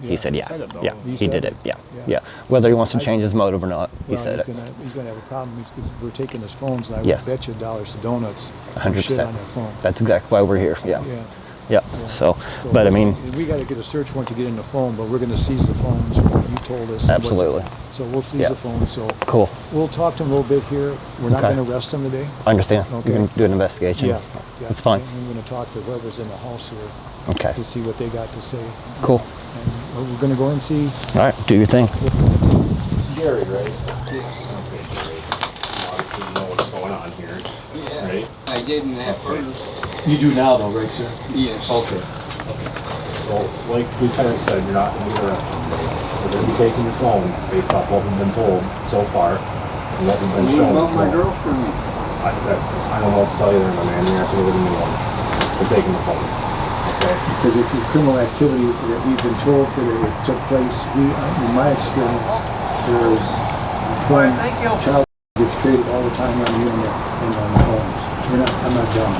he Yeah, said, he yeah, said it, though. yeah, He he said did it. it, yeah, Yeah. yeah. Whether he wants to change his motive or not, he Well, said it. he's gonna have a problem because we're taking his phones, and I Yes. would bet you dollars to donuts. there's 100%. Shit on their phone. That's exactly why we're here. Yeah, Yeah. yeah. So, but I mean, we got to get a search warrant to get in the phone, but we're going to seize the phones from what you told us. and what's- Absolutely. So we'll seize Yeah. the phone. So cool. we'll talk to him a little bit here. We're not Okay. going to arrest him today. I understand. Okay. You're gonna do an investigation. Yeah. That's fine. And we're going to talk to whoever's in the house here Okay. to see what they got to say. Cool. And we're going to go and see. All right. Do your thing. Gary, right? Okay, Gary. Obviously you know what's going on here, right? I didn't at first. You do now, though, right, sir? Yes. Okay. So, like Lieutenant said, we're gonna be taking your phones based off what we've been told so far and what we've been You shown. want my So, girlfriend? I don't know what to tell you there, my man. You're gonna have to go with me one. We're taking the phones. Okay? Because if the criminal activity that we've been told that it took place, in my experience, there's one child gets traded all the time on the internet and on the phones. I'm not dumb.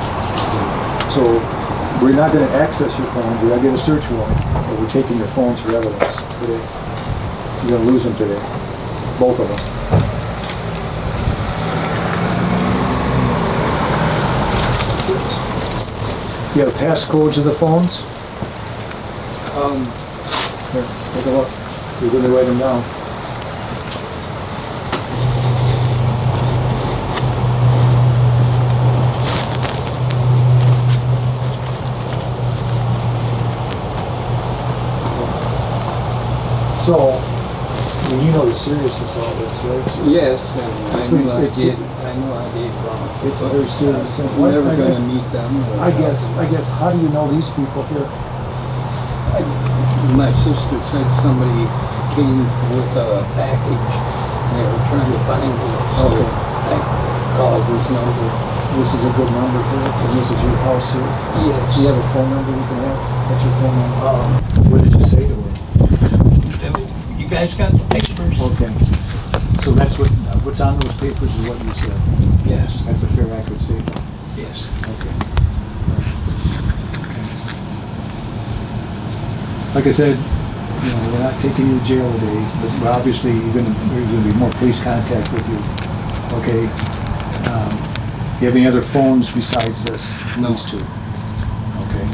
So we're not going to access your phone. We're going to get a search warrant, but we're taking your phones for evidence today. You're going to lose them today, both of them. You have passcodes to the phones? Here, take a look. You're going to write them down. So, I mean, you know the seriousness of all this, right? So Yes, and I knew I It's- did. I knew I did wrong. It's a very serious thing. I'm never going to meet them. I guess, how do you know these people here? My sister said somebody came with a package. They were trying to find me. So I called this number. This is a good number here, and this is your house here. Yes. Do you have a phone number you can have? What's your phone number? What did you say to her? You guys got the papers? Okay. So that's what's on those papers is what you said. Yes. That's a fair, accurate statement. Yes. Okay. Like I said, we're not taking you to jail today, but obviously there's gonna be more police contact with you. Okay. You have any other phones besides this? No. These two. Okay.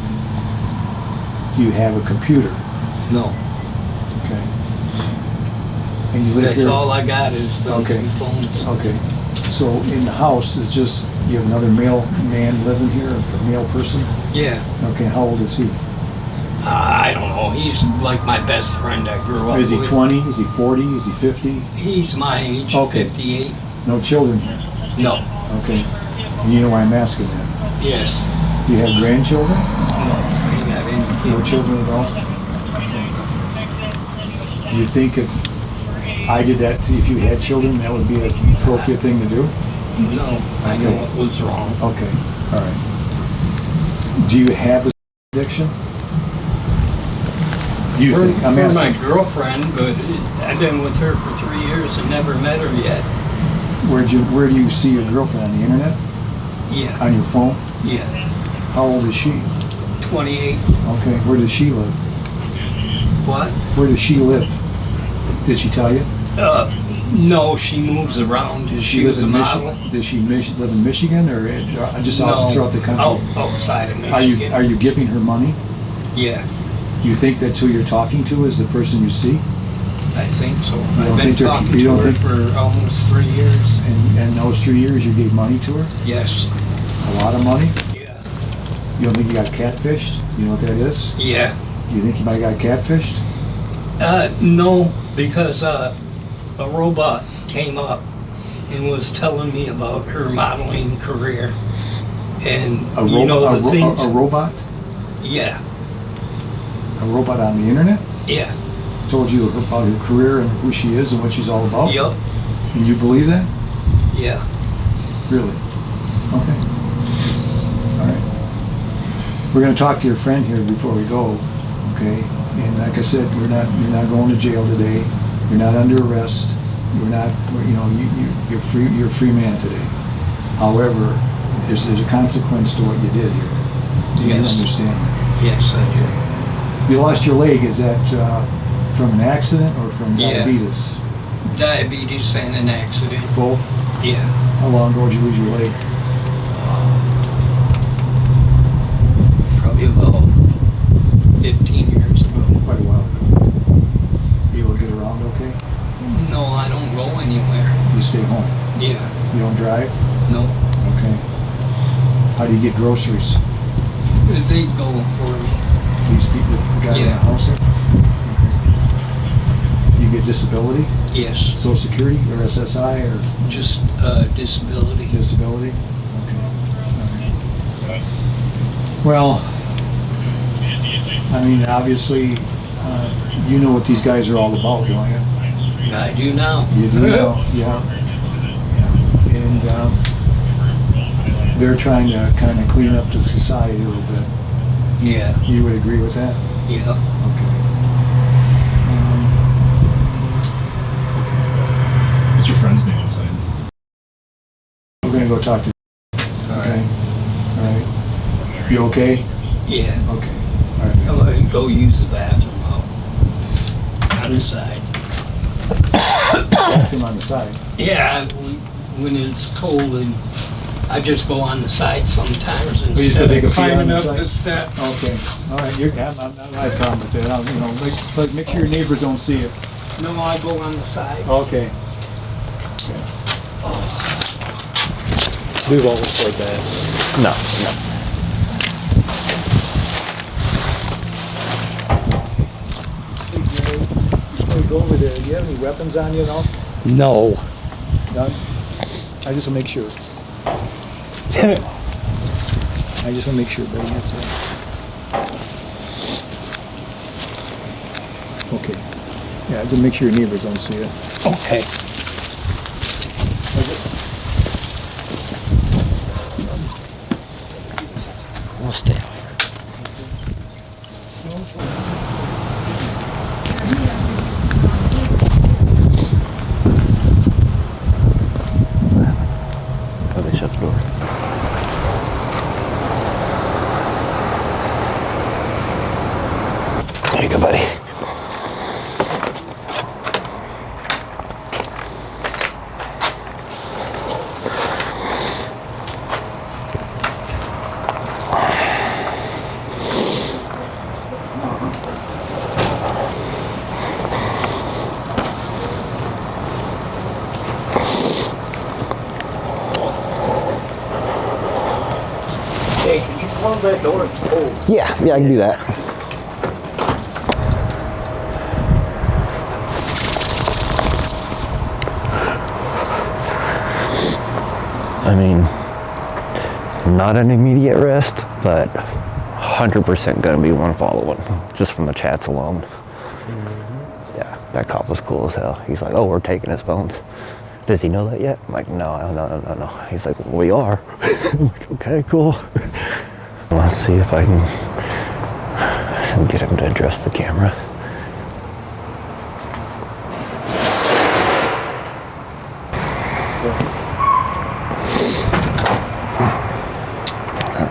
Do you have a computer? No. Okay. And you live That's here? all I got is those Okay. two phones. Okay. So in the house is just, you have another male man living here, a male person? Yeah. Okay, how old is he? I don't know. He's like my best friend I grew up with. Is he 20? Is he 40? Is he 50? He's my age, Okay. 58. No children? No. Okay. And you know why I'm asking that? Yes. Do you have grandchildren? No. I didn't have any No kids. children at all? You think if I did that, if you had children, that would be an appropriate thing to do? No, I know what was wrong. Okay, all right. Do you have a addiction? Do you think? I'm For asking. my girlfriend, but I've been with her for 3 years and never met her yet. Where do you see your girlfriend, on the internet? Yeah, On your phone? yeah. How old is she? 28. Okay, where does she live? What? Where does she live? Did she tell you? No, she moves around. She was a model. Does she live in Michigan or just out throughout the country? Outside of Michigan. Are you giving her money? Yeah, You think that's who you're talking to, is the person you see? I think so. don't I've been think they're- talking you to don't her think- for almost 3 years. And those 3 years you gave money to her? Yes. A lot of money? Yeah. You don't think you got catfished? You know what that is? Yeah. You think you might have got catfished? No, because a robot came up and was telling me about her modeling career. And A you know the things. a robot? Yeah, A robot on the internet? yeah, Told you about her career and who she is and what she's all about? yup, And you believe that? yeah. Really? Okay. All right. We're going to talk to your friend here before we go, okay? And like I said, you're not going to jail today. You're not under arrest. You're not, you're a free man today. However, there's a consequence to what you did here. Do you Yes. understand that? Yes, I You lost your leg. Is that from an accident or from Yeah. diabetes? do. Diabetes and an accident. Both? Yeah. How long ago did you lose your leg? Probably about 15 years ago. Quite a while ago. You able to get around okay? No, I don't go anywhere. You stay home. Yeah. You don't drive? No. Okay. How do you get groceries? They go for me. These people, the guy in the Yeah. house there? Okay. You get disability? Yes. Social Security or SSI or Just disability. disability? Okay. All right. Well, I mean, obviously, you know what these guys are all about, don't you? I do now. You do know, yeah. And they're trying to kind of clean up the society a little bit. Yeah. You would agree with that? Yeah. Okay. What's your friend's name inside? We're gonna go talk to. All Okay. right. All right. You okay? Yeah. Okay. All right. I'm gonna go use the bathroom out on the side. Bathroom on the side. Yeah, when it's cold and I just go on the side sometimes just instead gonna take a of pee on climbing the up side? the steps. Okay. All right. I'm not have a problem with that. Like make sure your neighbors don't see it. No, I go on the side. Okay. We've always said that. No. Before we go over there, do you have any weapons on you, no? No. None? I just want to make sure. I just want to make sure, buddy, that's it. Okay. Yeah, just make sure your neighbors don't see it. Okay. We'll stay out here. Oh, they shut the door. There you go, buddy. Hey, can you close that door? It's cold. Yeah, I can do that. I mean, not an immediate arrest, but 100% gonna be one following, just from the chats alone. Yeah, that cop was cool as hell. He's like, oh, we're taking his phones. does he know that yet? I'm like, no. He's like, we are. I'm like, okay, cool. Let's see if I can get him to adjust the camera.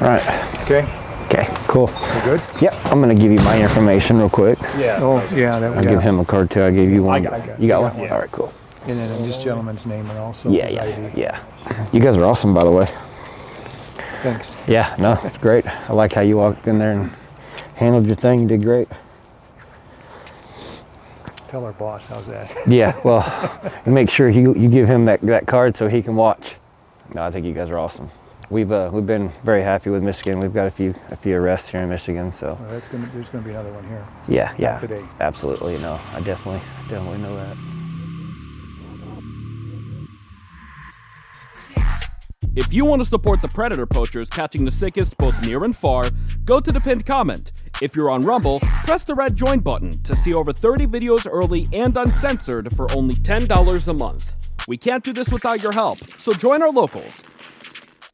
All right. Okay. Okay, cool. You good? Yep, I'm gonna give you my information real quick. Yeah. Oh, yeah. I'll give him a card too. I gave you one. got it. You got one? Yeah. All right, cool. And then this gentleman's name and also Yeah, his yeah, ID. yeah. You guys are awesome, by the way. Thanks. Yeah, no, it's great. I like how you walked in there and handled your thing. You did great. Tell our boss, how's that? Yeah, well, make sure you give him that card so he can watch. No, I think you guys are awesome. We've been very happy with Michigan. We've got a few arrests here in Michigan, so. Well, there's gonna be another one here. Yeah, today. absolutely. No, I definitely know that. If you want to support the predator poachers catching the sickest both near and far, go to the pinned comment. If you're on Rumble, press the red join button to see over 30 videos early and uncensored for only $10 a month. We can't do this without your help, so join our locals.